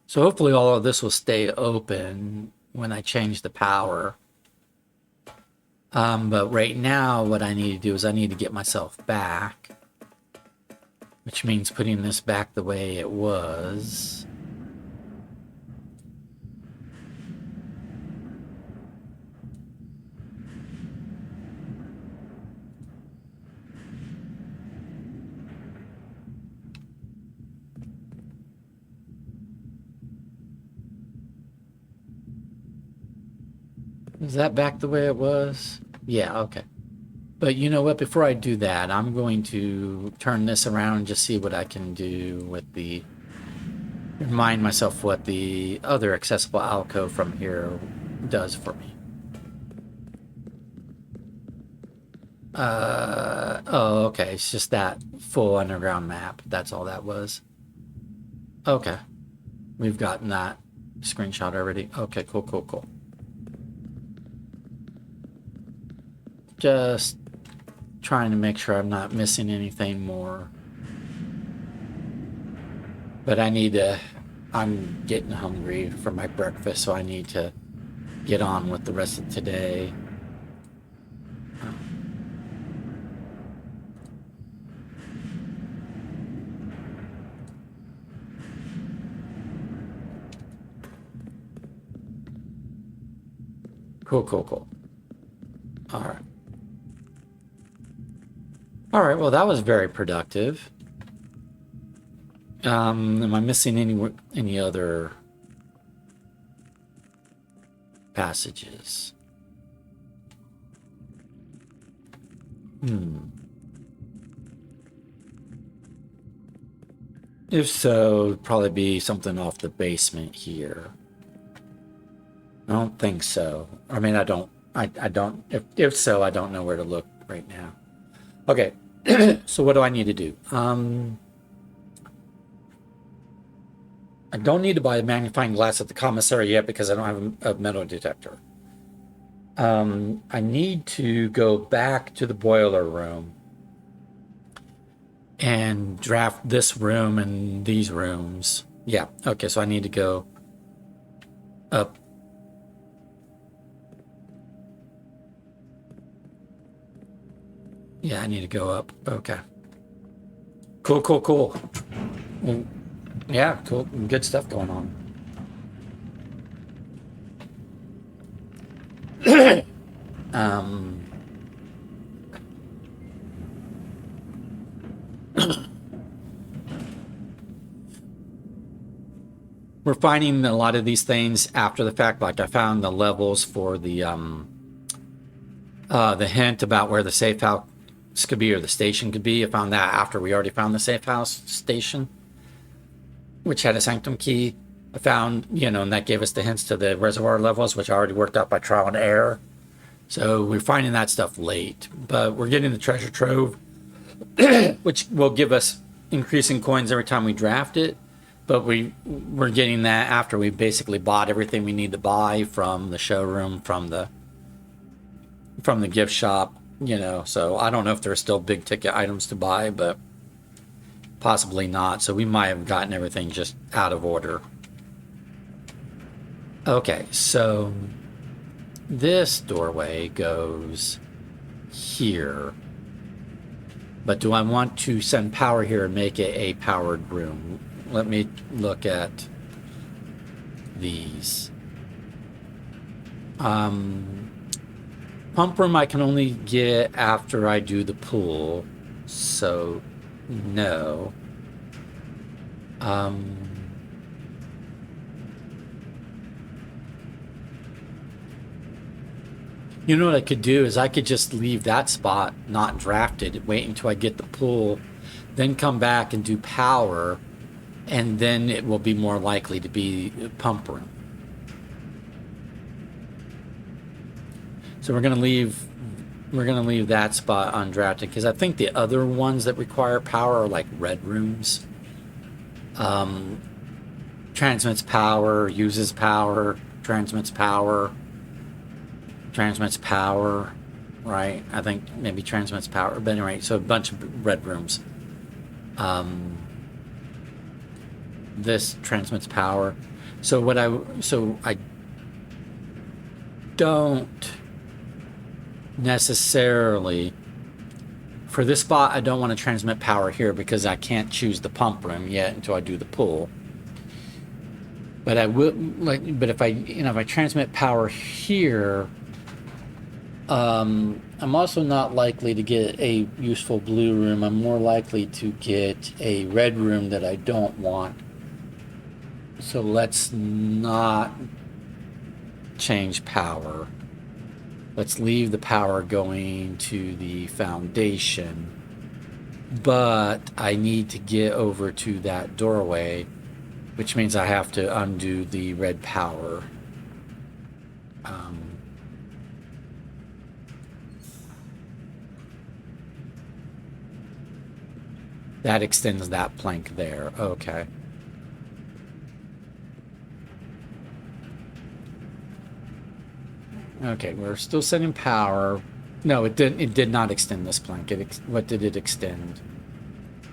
So hopefully all of this will stay open when I change the power. But right now what I need to do is I need to get myself back, which means putting this back the way it was. Is that back the way it was? Yeah, okay. But you know what? Before I do that, I'm going to turn this around and just see what I can do with the... Remind myself what the other accessible alcove from here does for me. Oh, okay. It's just that full underground map. That's all that was. Okay. We've gotten that screenshot already. Okay, cool. Just trying to make sure I'm not missing anything more. But I'm getting hungry for my breakfast, so I need to get on with the rest of today. Cool. All right, well, that was very productive. Am I missing any other passages? If so, it'd probably be something off the basement here. I don't think so. I mean, I don't. If so, I don't know where to look right now. Okay, so what do I need to do? I don't need to buy a magnifying glass at the commissary yet because I don't have a metal detector. I need to go back to the boiler room and draft this room and these rooms. Yeah, okay, so I need to go Up. Yeah, I need to go up. Okay. Cool, cool, cool. Well, yeah, cool. Good stuff going on. um, we're finding a lot of these things after the fact. Like I found the levels for the hint about where the safe house could be or the station could be. I found that after we already found the safe house station, which had a sanctum key. I found, and that gave us the hints to the reservoir levels, which I already worked out by trial and error. So we're finding that stuff late, but we're getting the treasure trove, which will give us increasing coins every time we draft it. But we're getting that after we basically bought everything we need to buy from the showroom, from the gift shop, So I don't know if there's still big ticket items to buy, but possibly not. So we might have gotten everything just out of order. Okay, so this doorway goes here. But do I want to send power here and make it a powered room? Let me look at these. Pump room I can only get after I do the pool. So, no. You know what I could do is I could just leave that spot not drafted, wait until I get the pool, then come back and do power, and then it will be more likely to be pump room. So we're gonna leave that spot undrafted because I think the other ones that require power are like red rooms. Transmits power, uses power, transmits power, right? I think maybe transmits power, but anyway, so a bunch of red rooms. This transmits power. So I don't necessarily, for this spot, I don't want to transmit power here because I can't choose the pump room yet until I do the pool. But I will but if I transmit power here, I'm also not likely to get a useful blue room. I'm more likely to get a red room that I don't want. So let's not change power. Let's leave the power going to the foundation. But I need to get over to that doorway, which means I have to undo the red power. That extends that plank there. Okay. Okay, we're still sending power. No, it did not extend this plank. What did it extend?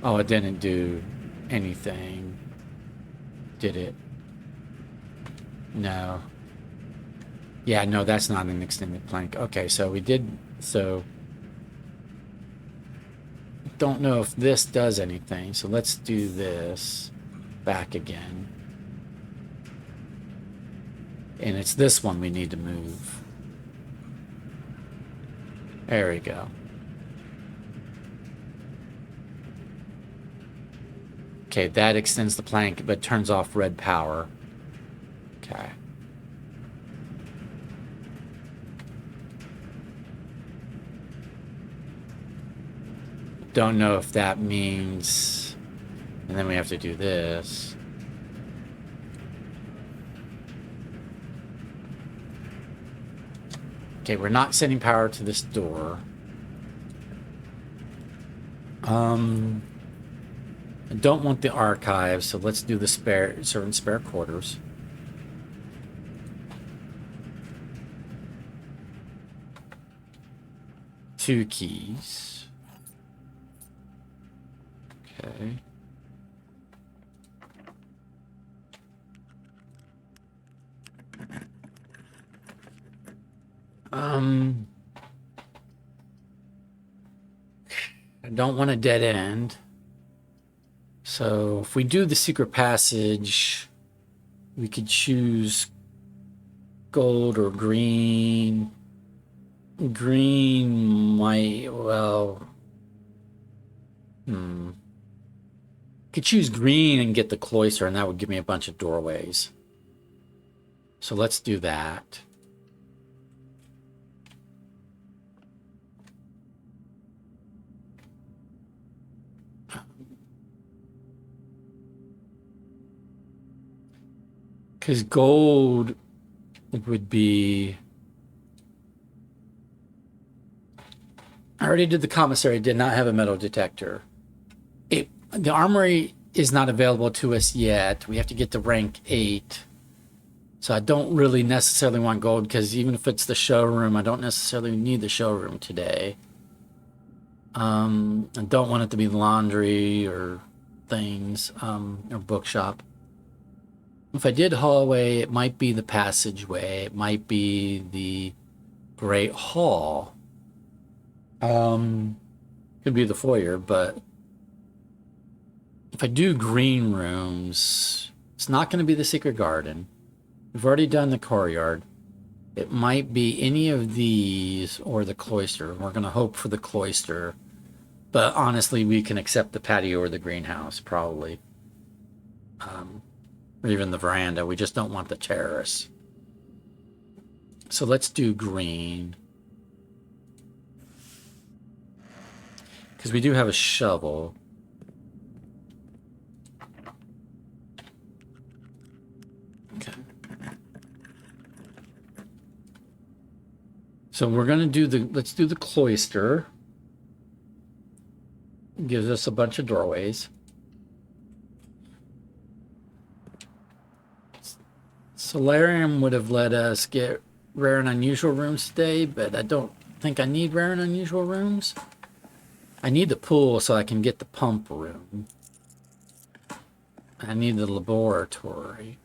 Oh, it didn't do anything. Did it? No. Yeah, no, that's not an extended plank. Okay, so we did, don't know if this does anything, so let's do this back again. And it's this one we need to move. There we go. Okay, that extends the plank, but turns off red power. Okay. Don't know if that means... And then we have to do this. Okay, we're not sending power to this door. I don't want the archive, so let's do the servant spare quarters. Two keys. Okay. Um, I don't want a dead end. So if we do the secret passage, we could choose gold or green. Green might, well, could choose green and get the cloister, and that would give me a bunch of doorways. So let's do that. Because gold would be... I already did the commissary, did not have a metal detector. The armory is not available to us yet. We have to get to rank 8. So I don't really necessarily want gold, because even if it's the showroom, I don't necessarily need the showroom today. I don't want it to be laundry or things, or bookshop. If I did hallway, it might be the passageway. It might be the Great Hall. Could be the foyer, but if I do green rooms, it's not going to be the secret garden. We've already done the courtyard. It might be any of these or the cloister. We're going to hope for the cloister. But honestly, we can accept the patio or the greenhouse, probably. Or even the veranda. We just don't want the terrace. So let's do green. Because we do have a shovel. Okay. So we're going to do let's do the cloister. Gives us a bunch of doorways. Solarium would have let us get rare and unusual rooms today, but I don't think I need rare and unusual rooms. I need the pool so I can get the pump room. I need the laboratory.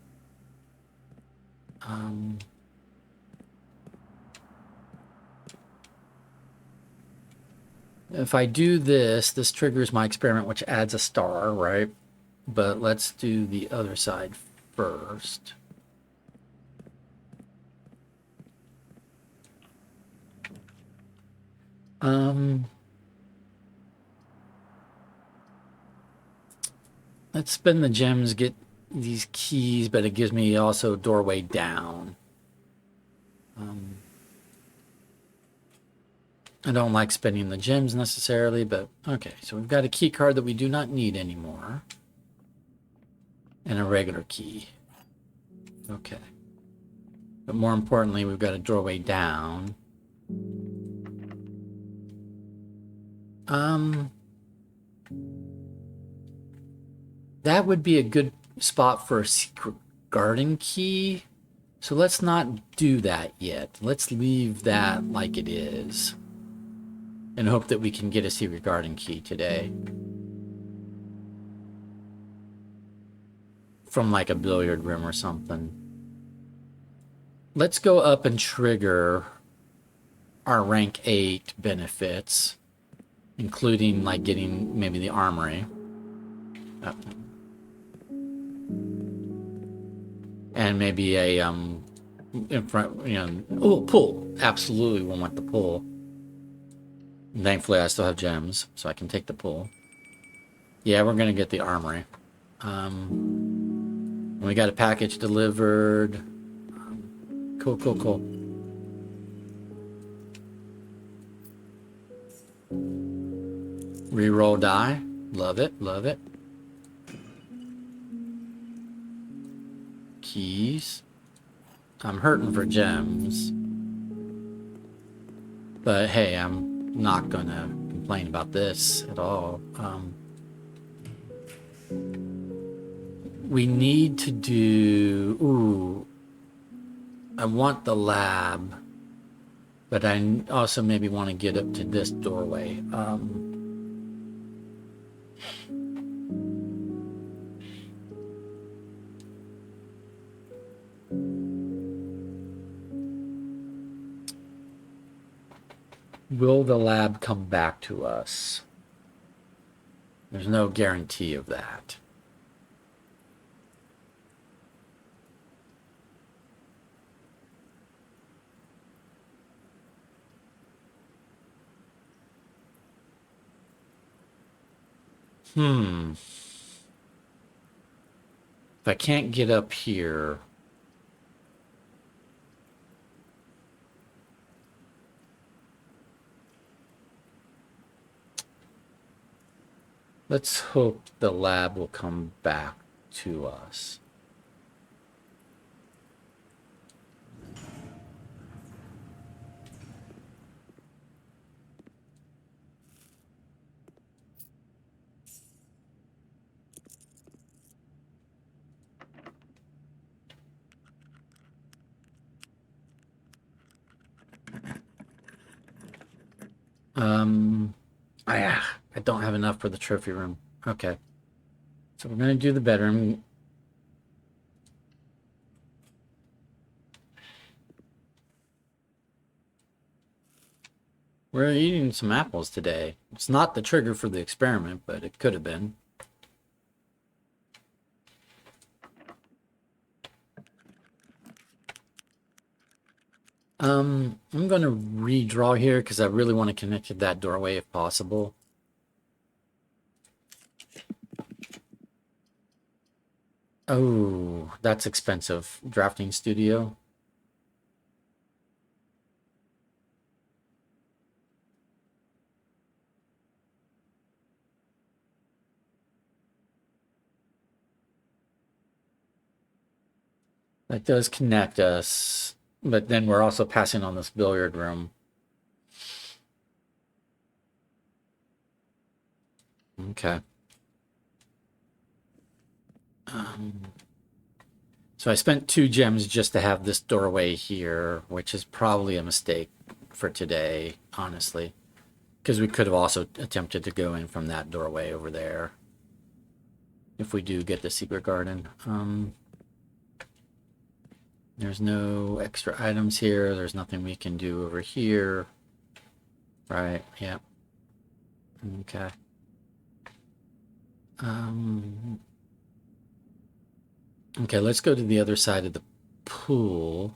If I do this, this triggers my experiment, which adds a star, right? But let's do the other side first. Let's spend the gems, get these keys, but it gives me also doorway down. I don't like spending the gems necessarily, but okay. So we've got a key card that we do not need anymore. And a regular key. Okay. But more importantly, we've got a doorway down. That would be a good spot for a secret garden key. So let's not do that yet. Let's leave that like it is. And hope that we can get a secret garden key today. From like a billiard room or something. Let's go up and trigger our rank 8 benefits. Including like getting maybe the armory. And maybe a in front, you know, oh, pool. Absolutely we'll want the pool. And thankfully I still have gems, so I can take the pool. Yeah, we're gonna get the armory. We got a package delivered. Cool. Reroll die. Love it. Keys. I'm hurting for gems. But hey, I'm not gonna complain about this at all. We need to do... Ooh. I want the lab. But I also maybe want to get up to this doorway. Will the lab come back to us? There's no guarantee of that. If I can't get up here, let's hope the lab will come back to us. I don't have enough for the trophy room. Okay. So we're going to do the bedroom. We're eating some apples today. It's not the trigger for the experiment, but it could have been. I'm going to redraw here because I really want to connect to that doorway if possible. Oh, that's expensive. Drafting studio. That does connect us, but then we're also passing on this billiard room. Okay. So I spent 2 gems just to have this doorway here, which is probably a mistake for today, honestly. Because we could have also attempted to go in from that doorway over there. If we do get the secret garden. There's no extra items here. There's nothing we can do over here. Right, yeah. Okay. Okay, let's go to the other side of the pool.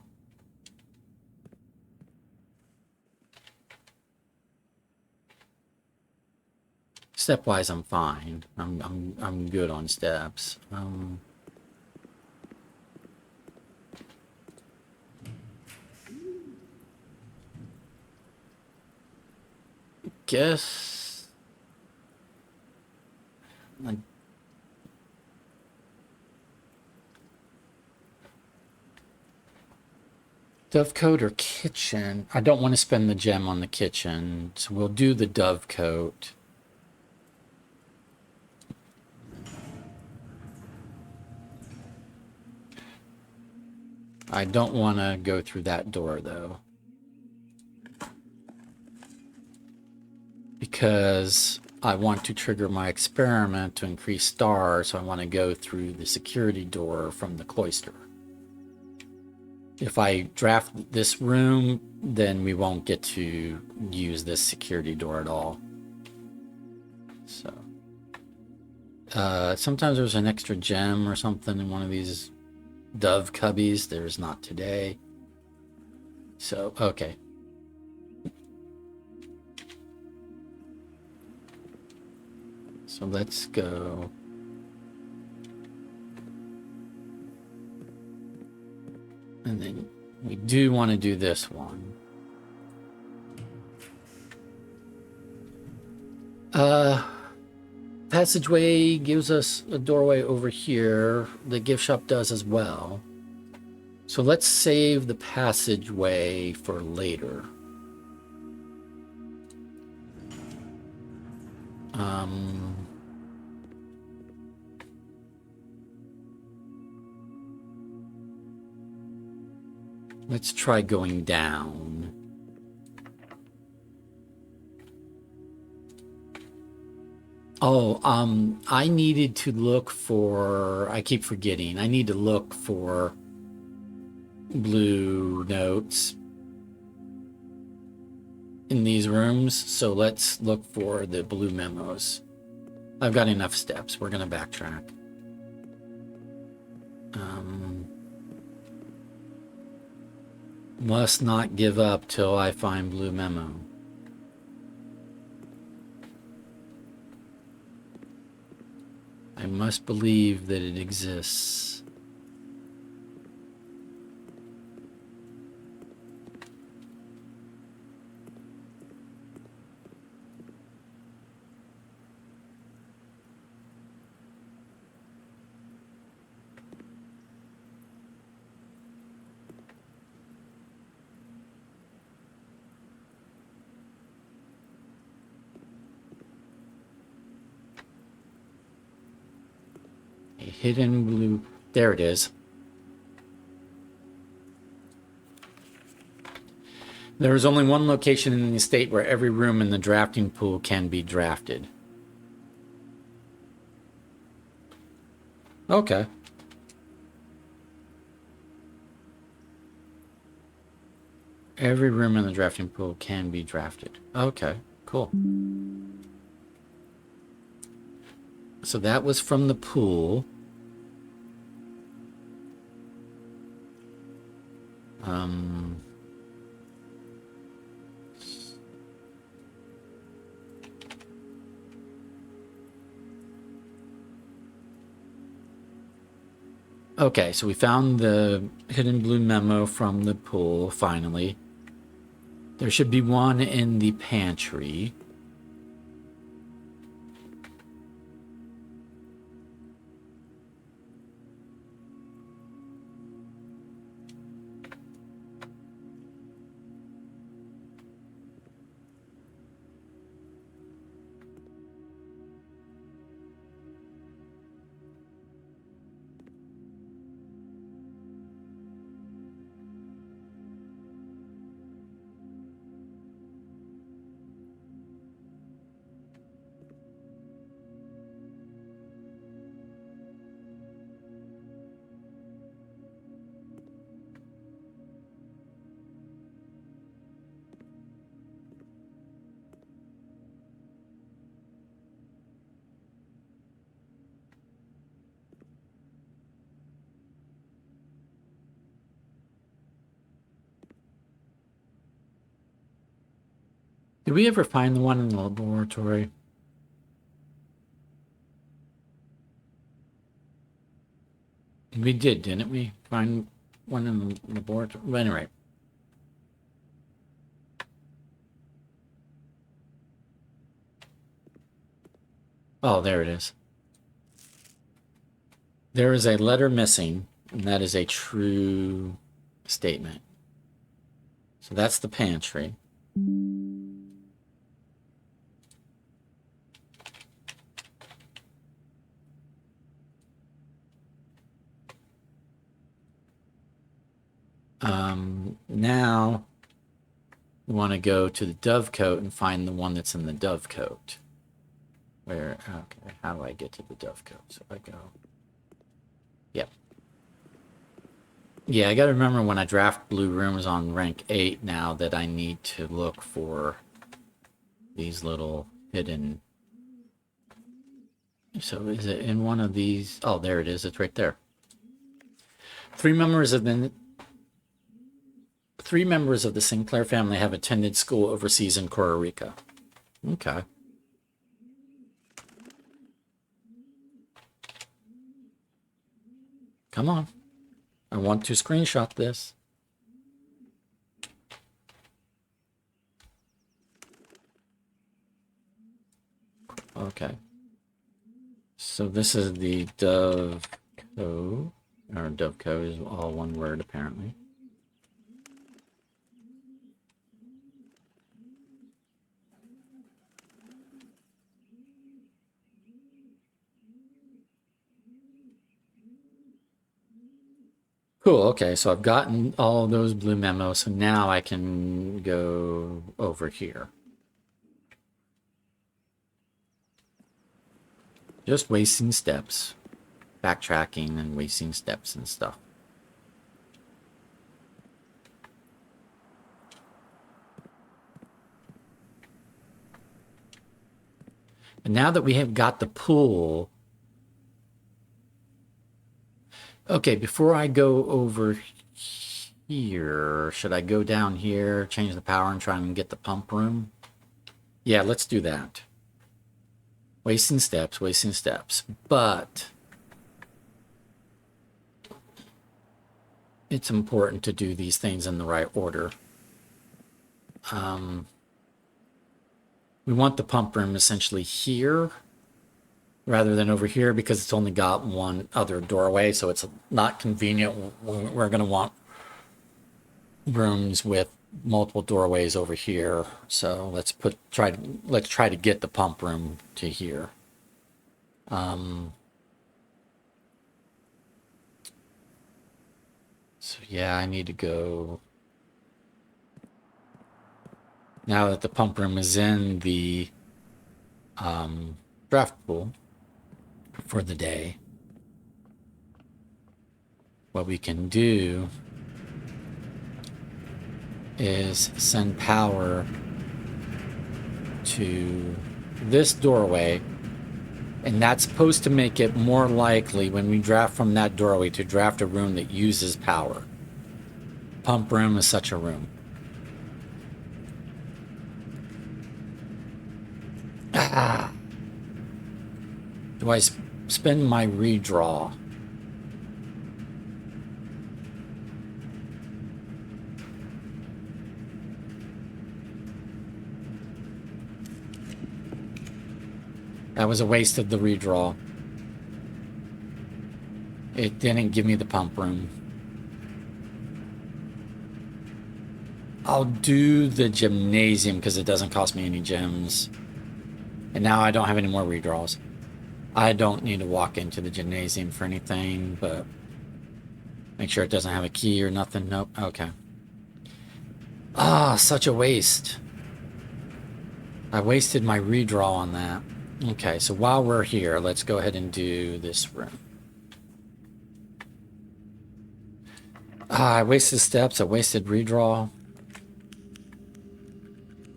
Stepwise, I'm fine. I'm good on steps. Guess like dovecote or kitchen. I don't want to spend the gem on the kitchen, so we'll do the dovecote. I don't want to go through that door though, because I want to trigger my experiment to increase stars, so I want to go through the security door from the cloister. If I draft this room, then we won't get to use this security door at all. So sometimes there's an extra gem or something in one of these dove cubbies. There's not today. So, okay. So let's go. And then we do want to do this one. Passageway gives us a doorway over here. The gift shop does as well. So let's save the passageway for later. Let's try going down. Oh, I needed to look for, I keep forgetting, I need to look for blue notes. in these rooms, so let's look for the blue memos. I've got enough steps. We're going to backtrack. Must not give up till I find blue memo. I must believe that it exists. A hidden blue. There it is. There is only one location in the estate where every room in the drafting pool can be drafted. Okay. Every room in the drafting pool can be drafted. Okay, cool. So that was from the pool. Okay, so we found the hidden blue memo from the pool, finally. There should be one in the pantry. Did we ever find the one in the laboratory? We did, didn't we? Find one in the laboratory? Well, anyway. Oh, there it is. There is a letter missing, and that is a true statement. So that's the pantry. Now we want to go to the dovecote and find the one that's in the dovecote. Where, okay, how do I get to the dovecote? So I go, yep. Yeah, I gotta remember when I draft blue rooms on rank 8 now that I need to look for these little hidden. So is it in one of these? Oh, there it is. It's right there. Three members of the Sinclair family have attended school overseas in Costa Rica. Okay. Come on. I want to screenshot this. Okay. So this is the dovecote, or dovecote is all one word apparently. Cool, okay, so I've gotten all those blue memos, so now I can go over here. Just wasting steps. Backtracking and wasting steps and stuff. And now that we have got the pool, okay, before I go over here, should I go down here, change the power, and try and get the pump room? Yeah, let's do that. Wasting steps, wasting steps. But it's important to do these things in the right order. We want the pump room essentially here rather than over here because it's only got one other doorway, so it's not convenient. We're going to want rooms with multiple doorways over here. So let's try to get the pump room to here. So yeah, I need to go. Now that the pump room is in the draft pool for the day, what we can do is send power to this doorway, and that's supposed to make it more likely when we draft from that doorway to draft a room that uses power. Pump room is such a room. Do I spend my redraw? That was a waste of the redraw. It didn't give me the pump room. I'll do the gymnasium because it doesn't cost me any gems. And now I don't have any more redraws. I don't need to walk into the gymnasium for anything, but make sure it doesn't have a key or nothing. Nope. Okay. Ah, such a waste. I wasted my redraw on that. Okay, so while we're here, let's go ahead and do this room. I wasted steps. I wasted redraw.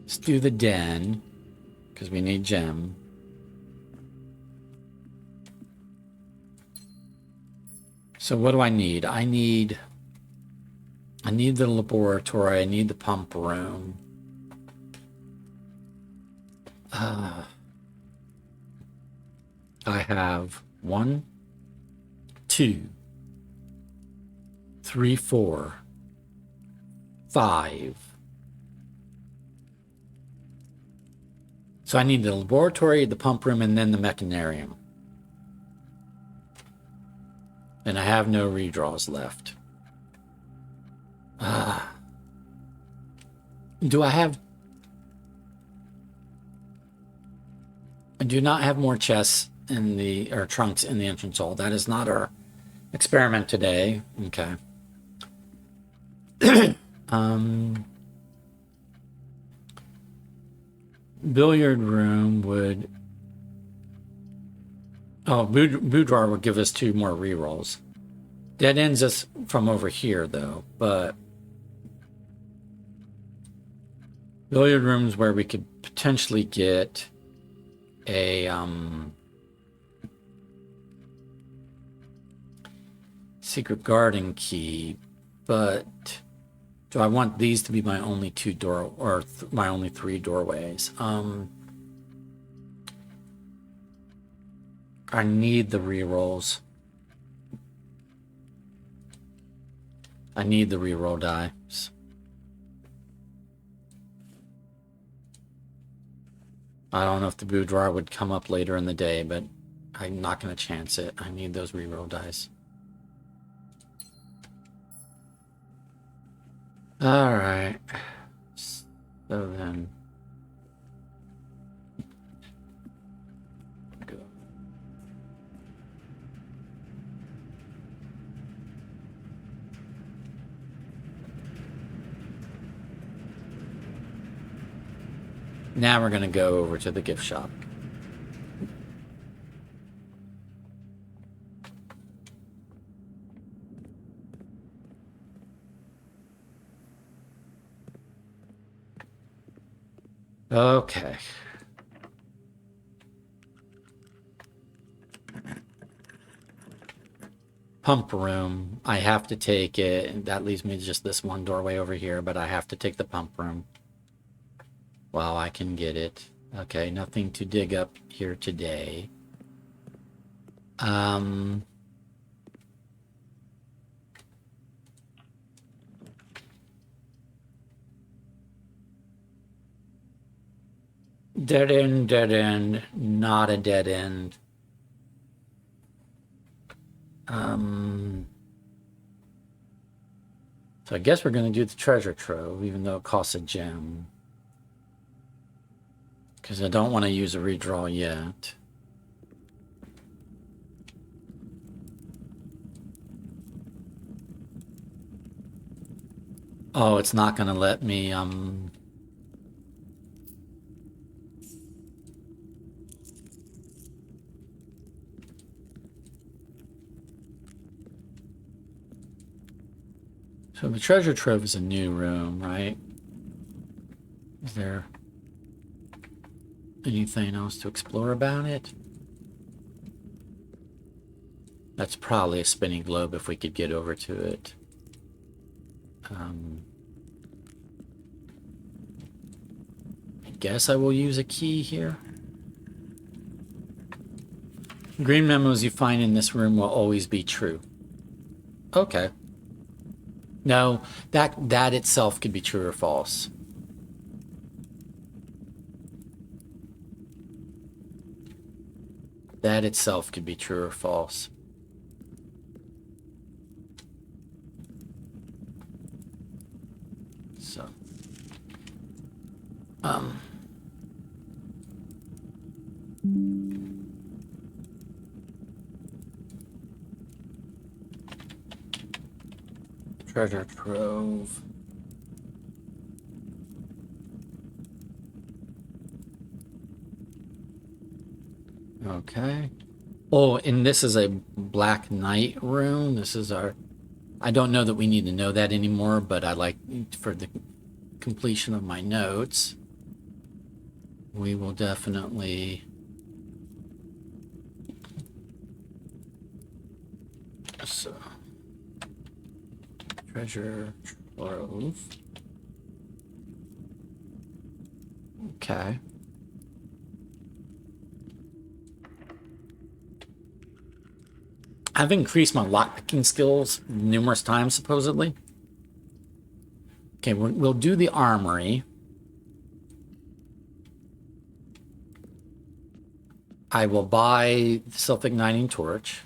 Let's do the den because we need gem. So what do I need? I need the laboratory. I need the pump room. I have 1, 2, 3, 4, 5. So I need the laboratory, the pump room, and then the mechanarium. And I have no redraws left. Do I have... I do not have more chests in the... or trunks in the entrance hall. That is not our experiment today. Okay. Billiard room would... Oh, boudoir would give us 2 more rerolls. That ends us from over here, though, but... Billiard rooms where we could potentially get a, secret garden key, but do I want these to be my only 2 door, or my only 3 doorways? I need the rerolls. I need the reroll dice. I don't know if the boudoir would come up later in the day, but I'm not going to chance it. I need those reroll dice. All right. So then... go. Now we're going to go over to the gift shop. Okay. pump room. I have to take it. That leaves me just this one doorway over here, but I have to take the pump room while I can get it. Okay, nothing to dig up here today. Dead end, not a dead end. So I guess we're going to do the treasure trove, even though it costs a gem. Because I don't want to use a redraw yet. Oh, it's not going to let me, So the treasure trove is a new room, right? Is there anything else to explore about it? That's probably a spinning globe if we could get over to it. I guess I will use a key here. Green memos you find in this room will always be true. Okay. No, that itself could be true or false. That itself could be true or false. So, treasure trove. Okay. Oh, and this is a Black Knight room. This is our... I don't know that we need to know that anymore, but I like, for the completion of my notes, we will definitely... So, treasure trove. Okay. I've increased my lockpicking skills numerous times, supposedly. Okay, we'll do the armory. I will buy the self-igniting torch.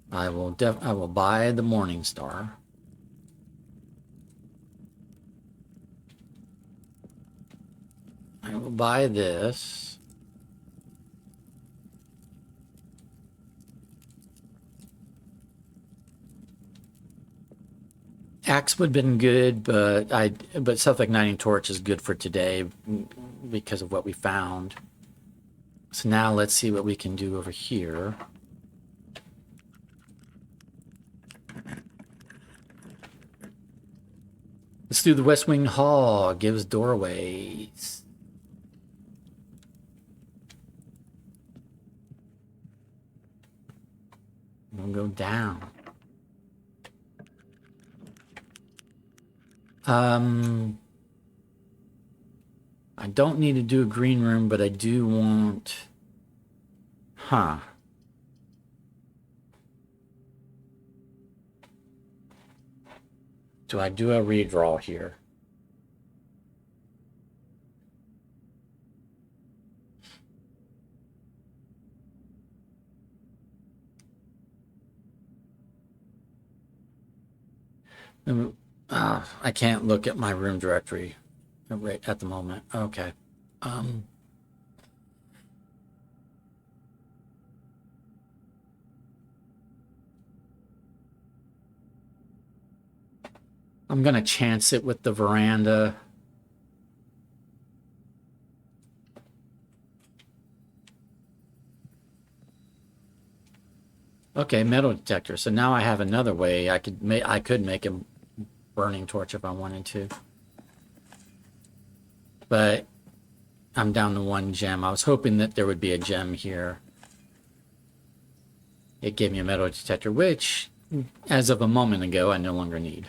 I will buy the Morning Star. I will buy this. Axe would have been good, but self-igniting torch is good for today because of what we found. So now let's see what we can do over here. Let's do the West Wing Hall. Gives doorways. We'll go down. I don't need to do a green room, but I do want... Huh. Do I do a redraw here? I can't look at my room directory right at the moment. Okay. I'm gonna chance it with the veranda. Okay, metal detector. So now I have another way. I could make a burning torch if I wanted to. But I'm down to one gem. I was hoping that there would be a gem here. It gave me a metal detector, which, as of a moment ago, I no longer need.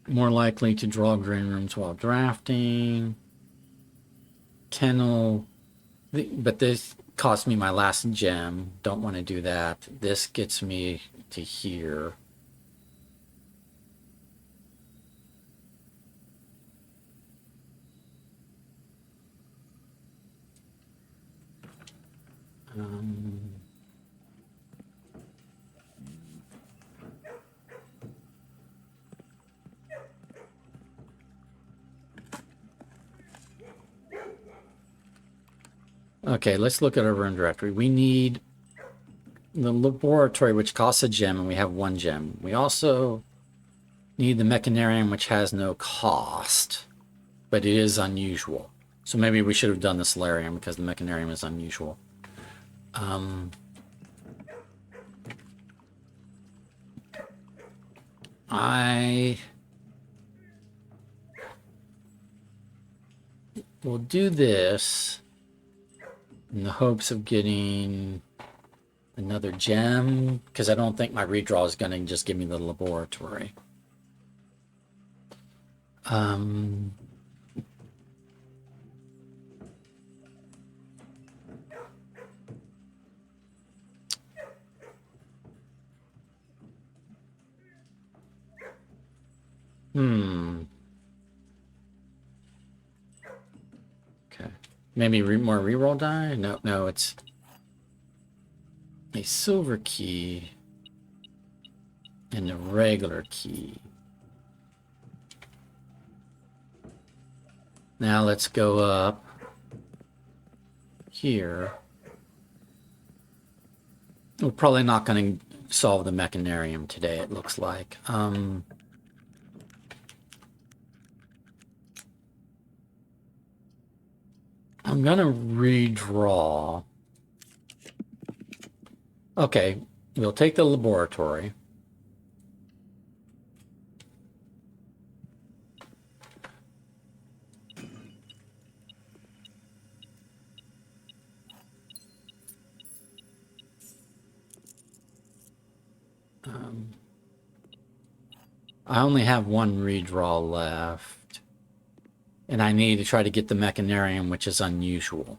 More likely to draw green rooms while drafting. Kennel. But this cost me my last gem. Don't want to do that. This gets me to here. Okay, let's look at our room directory. We need the laboratory, which costs a gem, and we have 1 gem. We also need the mechanarium, which has no cost, but it is unusual. So maybe we should have done the solarium because the mechanarium is unusual. I will do this in the hopes of getting another gem, because I don't think my redraw is going to just give me the laboratory. Okay. Maybe more reroll die? No, it's a silver key and a regular key. Now let's go up here. We're probably not going to solve the mechanarium today, it looks like. I'm going to redraw. Okay, we'll take the laboratory. I only have 1 redraw left. And I need to try to get the mechanarium, which is unusual.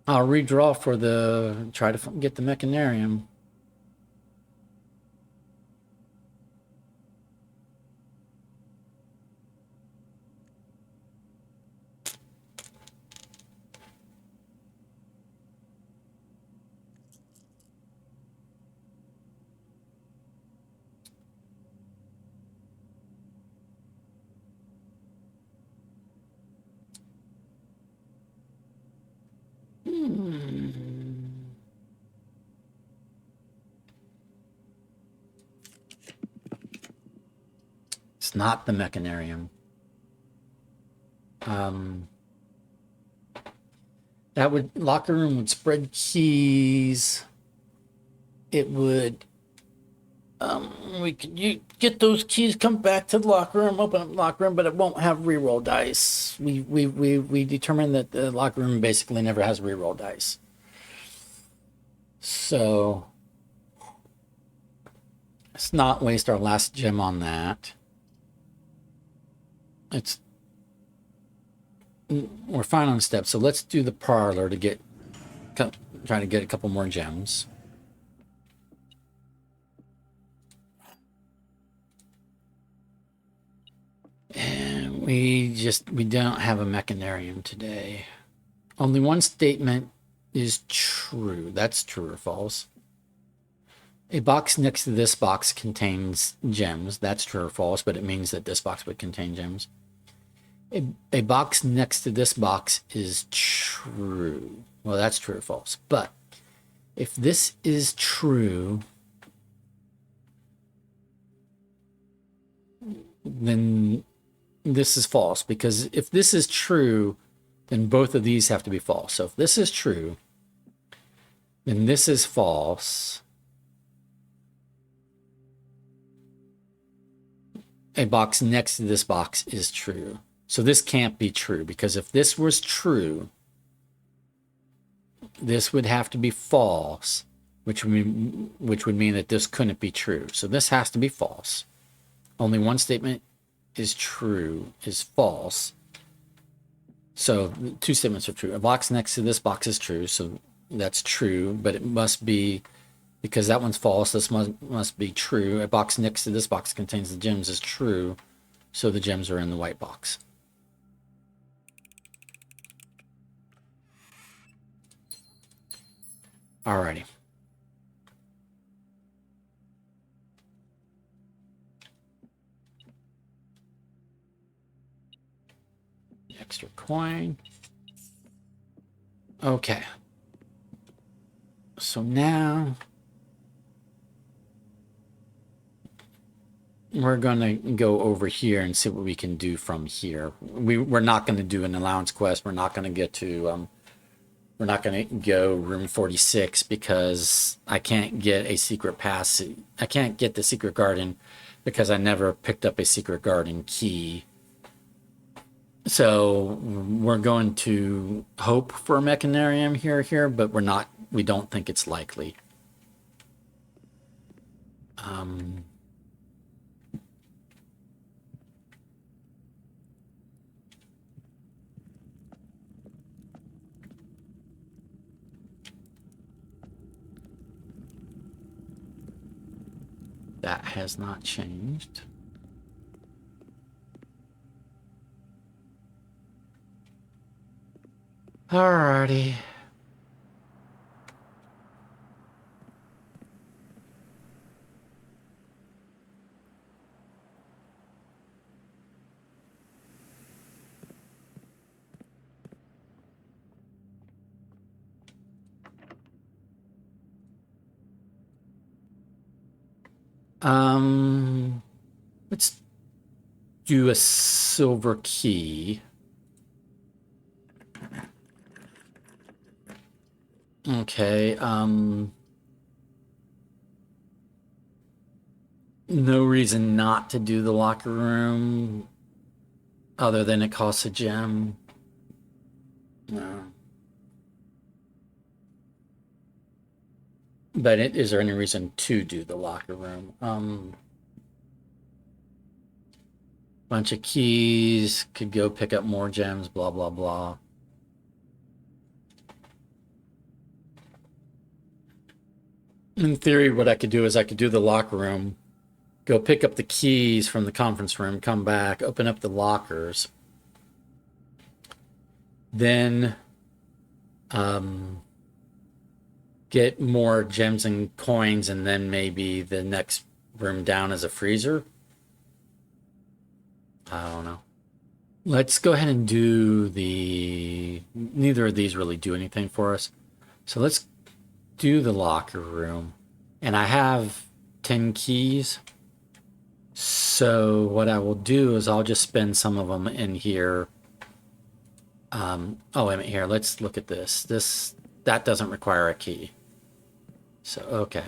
I'll redraw for try to get the mechanarium. It's not the mechanarium. That locker room would spread keys. It would. You get those keys, come back to the locker room, open up the locker room, but it won't have reroll dice. We determined that the locker room basically never has reroll dice. So let's not waste our last gem on that. We're fine on steps, so let's do the parlor to try to get a couple more gems. And we don't have a mechanarium today. Only 1 statement is true. That's true or false. A box next to this box contains gems. That's true or false, but it means that this box would contain gems. A box next to this box is true. Well, that's true or false. But if this is true, then this is false. Because if this is true, then both of these have to be false. So if this is true, then this is false. A box next to this box is true. So this can't be true, because if this was true, this would have to be false, which would mean that this couldn't be true. So this has to be false. Only one statement is true, is false. So two statements are true. A box next to this box is true, so that's true, but it must be, because that one's false, this must be true. A box next to this box contains the gems is true, so the gems are in the white box. Alrighty. Extra coin. Okay. So now we're going to go over here and see what we can do from here. We're not going to do an allowance quest. We're not going to get to we're not going to go room 46 because I can't get a secret pass. I can't get the secret garden because I never picked up a secret garden key. So we're going to hope for a mechanarium here, but we don't think it's likely. That has not changed. Alrighty. Let's do a silver key. Okay, no reason not to do the locker room other than it costs a gem. No. But is there any reason to do the locker room? Bunch of keys, could go pick up more gems, blah, blah, blah. In theory, what I could do is I could do the locker room, go pick up the keys from the conference room, come back, open up the lockers. Then get more gems and coins, and then maybe the next room down is a freezer. I don't know. Let's go ahead and do neither of these really do anything for us. So let's do the locker room. And I have 10 keys. So what I will do is I'll just spend some of them in here. Oh, wait a minute here. Let's look at this. That doesn't require a key. So, okay.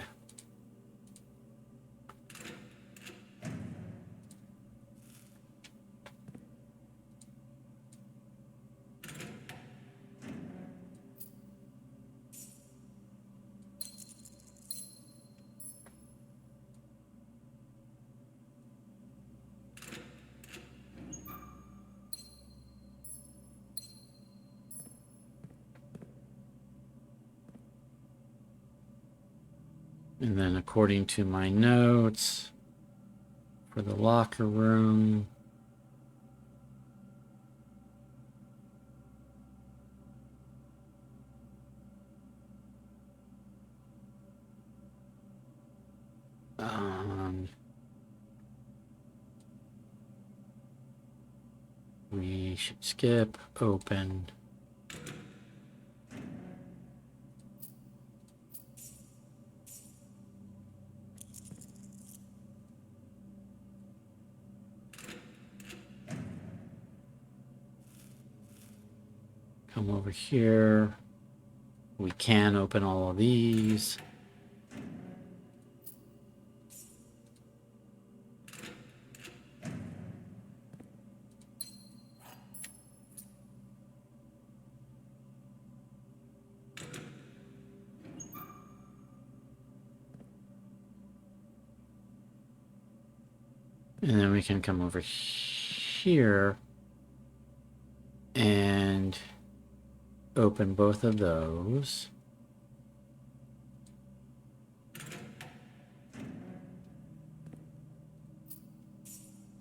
And then according to my notes for the locker room, We should skip open. Come over here. We can open all of these. And then we can come over here and open both of those.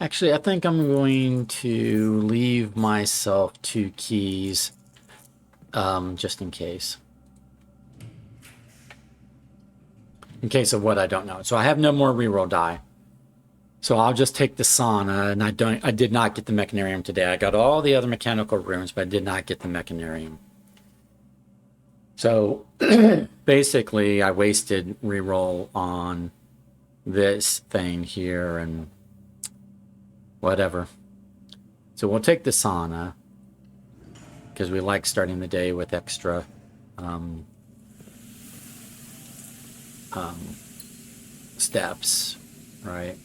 Actually, I think I'm going to leave myself 2 keys, just in case. In case of what I don't know. So I have no more reroll die. So I'll just take the sauna, and I did not get the mechanarium today. I got all the other mechanical rooms, but I did not get the mechanarium. So basically I wasted reroll on this thing here and whatever. So we'll take the sauna because we like starting the day with extra steps, right?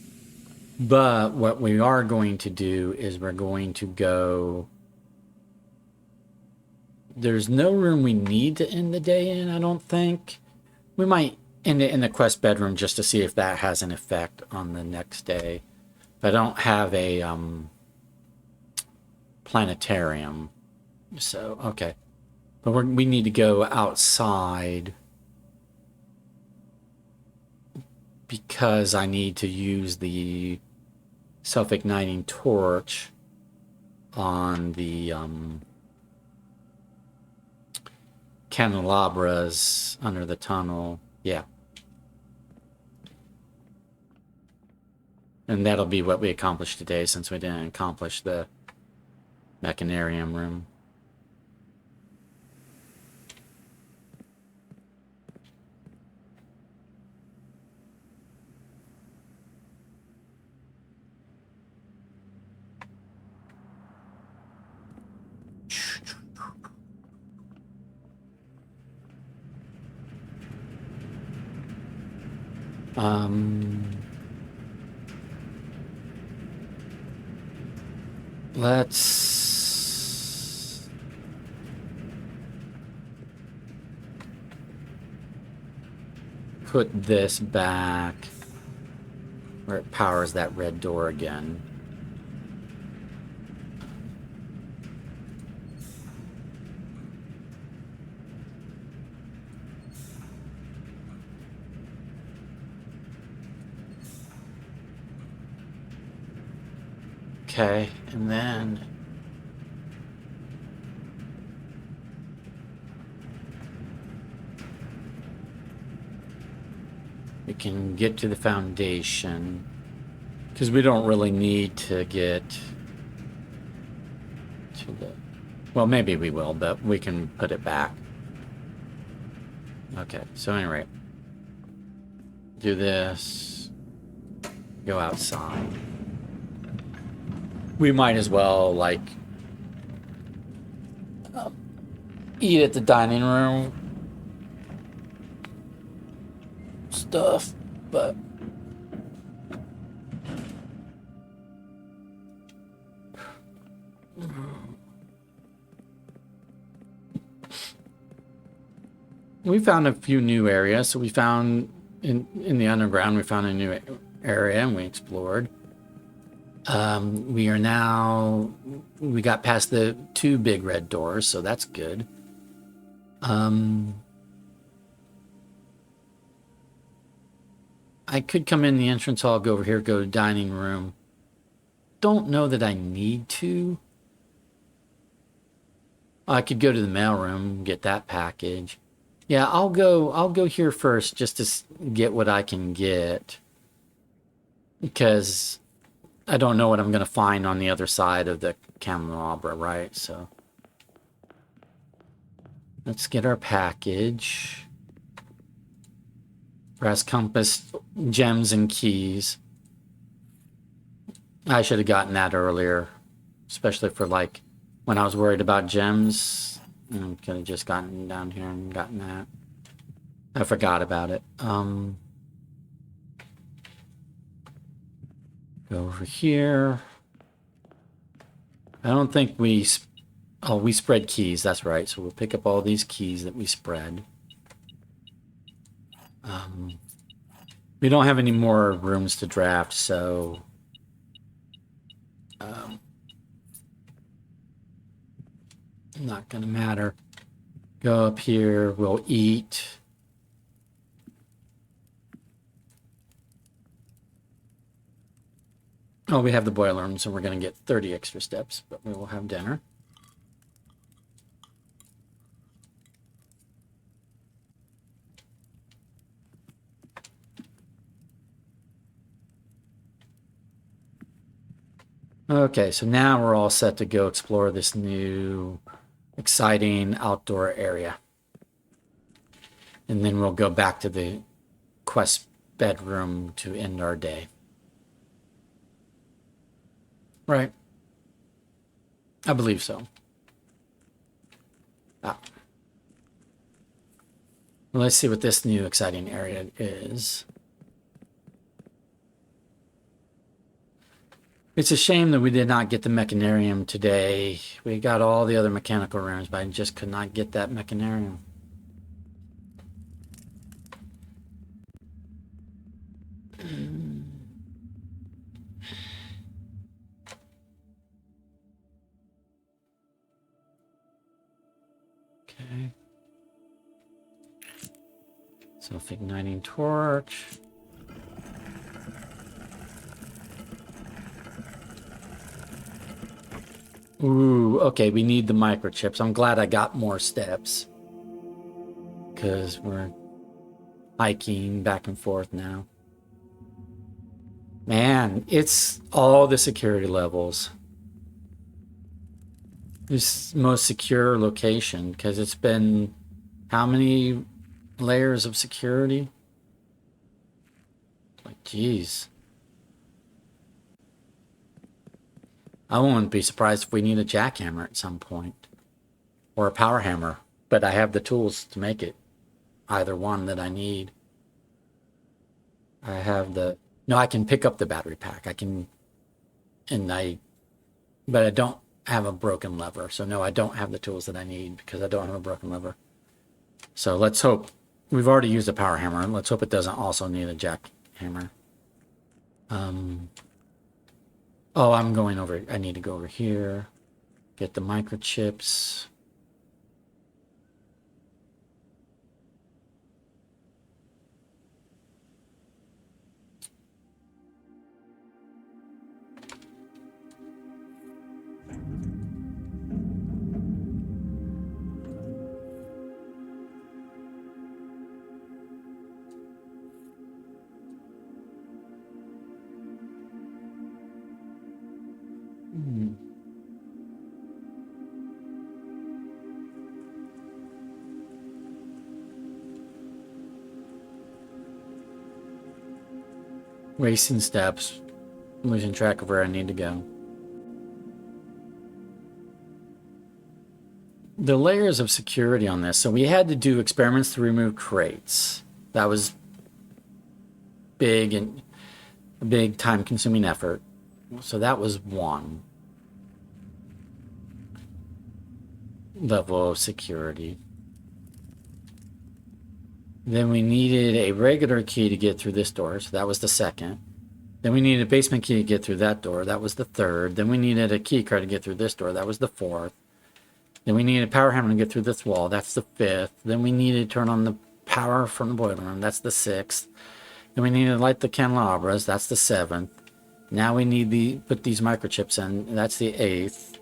But what we are going to do is we're going to go. There's no room we need to end the day in, I don't think. We might end it in the quest bedroom just to see if that has an effect on the next day. But I don't have a planetarium. So, okay. But we need to go outside because I need to use the self-igniting torch on the candelabras under the tunnel. Yeah. And that'll be what we accomplished today since we didn't accomplish the mechanarium room. Let's put this back where it powers that red door again. Okay, and then we can get to the foundation because we don't really need to get to the, well, maybe we will, but we can put it back. Okay, so anyway, do this, go outside. We might as well, like, eat at the dining room stuff, but we found a few new areas. So we found in the underground, we found a new area and we explored. We are now, we got past the 2 big red doors, so that's good. I could come in the entrance hall, go over here, go to dining room. Don't know that I need to. I could go to the mail room, get that package. Yeah, I'll go here first just to get what I can get. because I don't know what I'm going to find on the other side of the candelabra, right? So let's get our package. Brass compass, gems, and keys. I should have gotten that earlier, especially for like when I was worried about gems. I could have just gotten down here and gotten that. I forgot about it. Go over here. I don't think we... Oh, we spread keys. That's right. So we'll pick up all these keys that we spread. We don't have any more rooms to draft, so... not gonna matter. Go up here. We'll eat. Oh, we have the boiler room, so we're gonna get 30 extra steps, but we will have dinner. Okay, so now we're all set to go explore this new, exciting outdoor area. And then we'll go back to the quest bedroom to end our day. Right. I believe so. Ah. Well, let's see what this new exciting area is. It's a shame that we did not get the mechanarium today. We got all the other mechanical rooms, but I just could not get that mechanarium. Okay. Self-igniting torch. Ooh, okay, we need the microchips. I'm glad I got more steps. Because we're hiking back and forth now. Man, it's all the security levels. This most secure location, because it's been how many layers of security? Like, geez. I wouldn't be surprised if we need a jackhammer at some point. Or a power hammer. But I have the tools to make it. Either one that I need. I have the... No, I can pick up the battery pack. I can... But I don't have a broken lever. So no, I don't have the tools that I need because I don't have a broken lever. So let's hope... We've already used a power hammer. Let's hope it doesn't also need a jackhammer. Oh, I'm going over... I need to go over here. Get the microchips. Wasting steps. Losing track of where I need to go. The layers of security on this. So we had to do experiments to remove crates. That was big and a big time-consuming effort. So that was one level of security. Then we needed a regular key to get through this door. So that was the second. Then we needed a basement key to get through that door. That was the third. Then we needed a key card to get through this door. That was the fourth. Then we needed a power hammer to get through this wall. That's the fifth. Then we needed to turn on the power from the boiler room. That's the sixth. Then we needed to light the candelabras. That's the seventh. Now we need to put these microchips in. That's the eighth.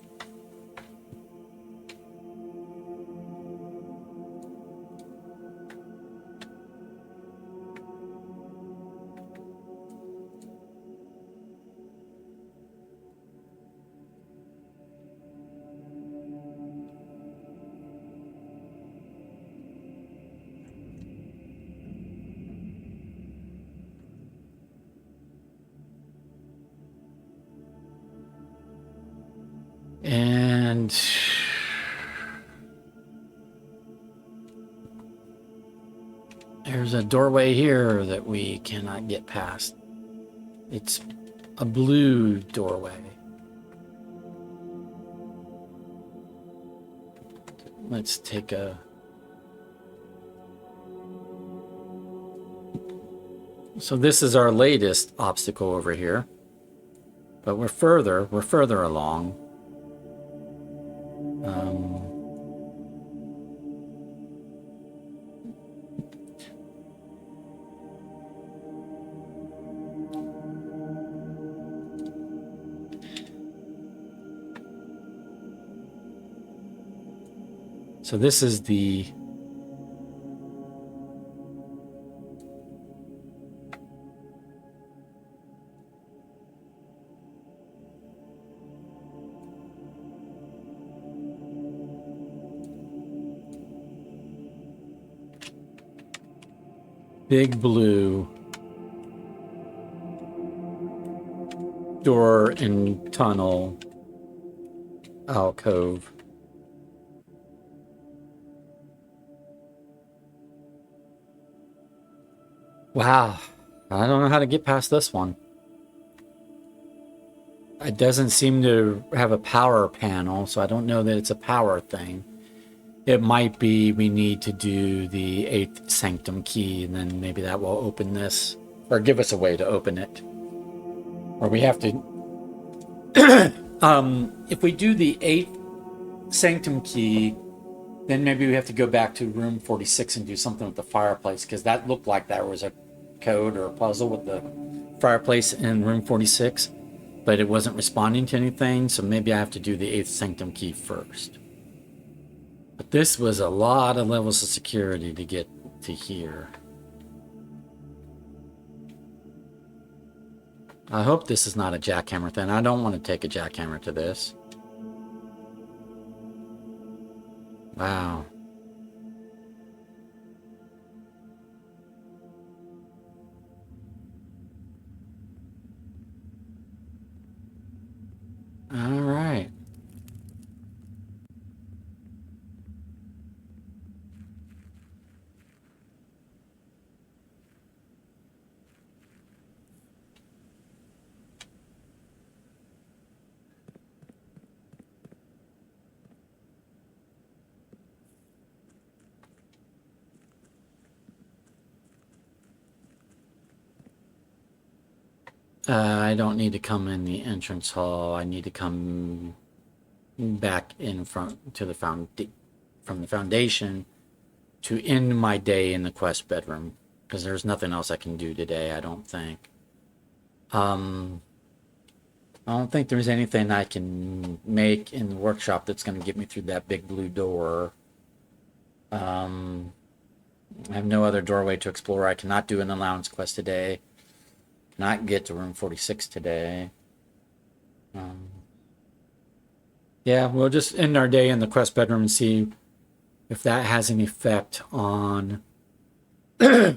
And there's a doorway here that we cannot get past. It's a blue doorway. Let's take a... So this is our latest obstacle over here. But we're further along. So this is the big blue door and tunnel alcove. Wow, I don't know how to get past this one. It doesn't seem to have a power panel, so I don't know that it's a power thing. It might be we need to do the 8th sanctum key, and then maybe that will open this, or give us a way to open it. Or we have to... if we do the 8th sanctum key, then maybe we have to go back to room 46 and do something with the fireplace, because that looked like there was a code or a puzzle with the fireplace in room 46, but it wasn't responding to anything, so maybe I have to do the 8th sanctum key first. But this was a lot of levels of security to get to here. I hope this is not a jackhammer thing. I don't want to take a jackhammer to this. Wow. All right. I don't need to come in the entrance hall. I need to come back in front to the from the foundation to end my day in the quest bedroom, because there's nothing else I can do today, I don't think. I don't think there's anything I can make in the workshop that's going to get me through that big blue door. I have no other doorway to explore. I cannot do an allowance quest today. Not get to room 46 today. Yeah, we'll just end our day in the quest bedroom and see if that has an effect on the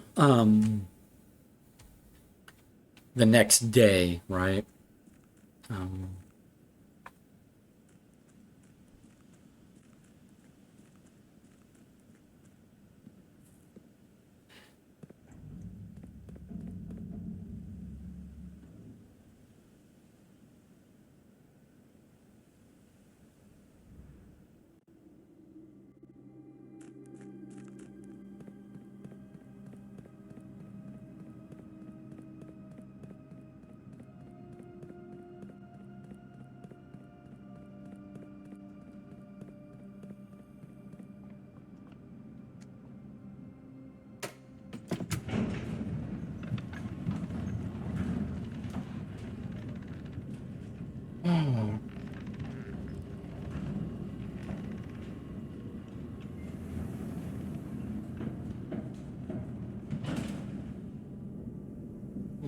next day, right?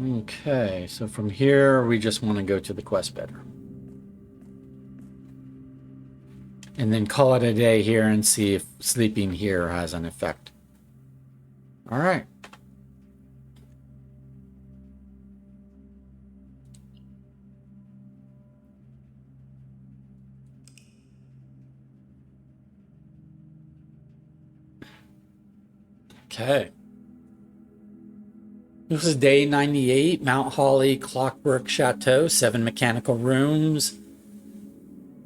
Okay, so from here, we just want to go to the quest bedroom. And then call it a day here and see if sleeping here has an effect. All right. Okay. This is day 98, Mount Holly Clockwork Chateau, 7 mechanical rooms.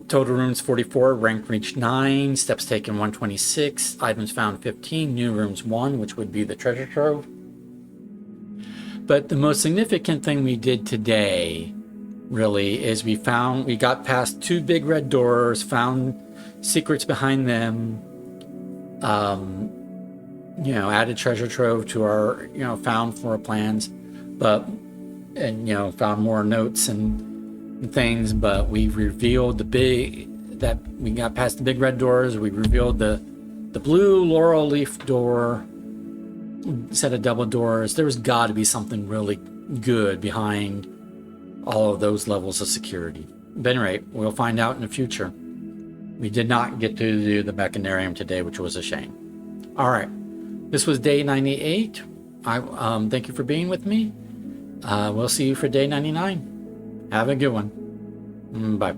Total rooms 44, rank reached 9, steps taken 126, items found 15, new rooms 1, which would be the treasure trove. But the most significant thing we did today really is we got past 2 big red doors, found secrets behind them, added treasure trove to our, found floor plans, found more notes and things, but we revealed that we got past the big red doors. We revealed the blue laurel leaf door, set of double doors. There's got to be something really good behind all of those levels of security. At any rate, we'll find out in the future. We did not get to do the mechanarium today, which was a shame. All right. This was day 98. Thank you for being with me. We'll see you for day 99. Have a good one. Bye.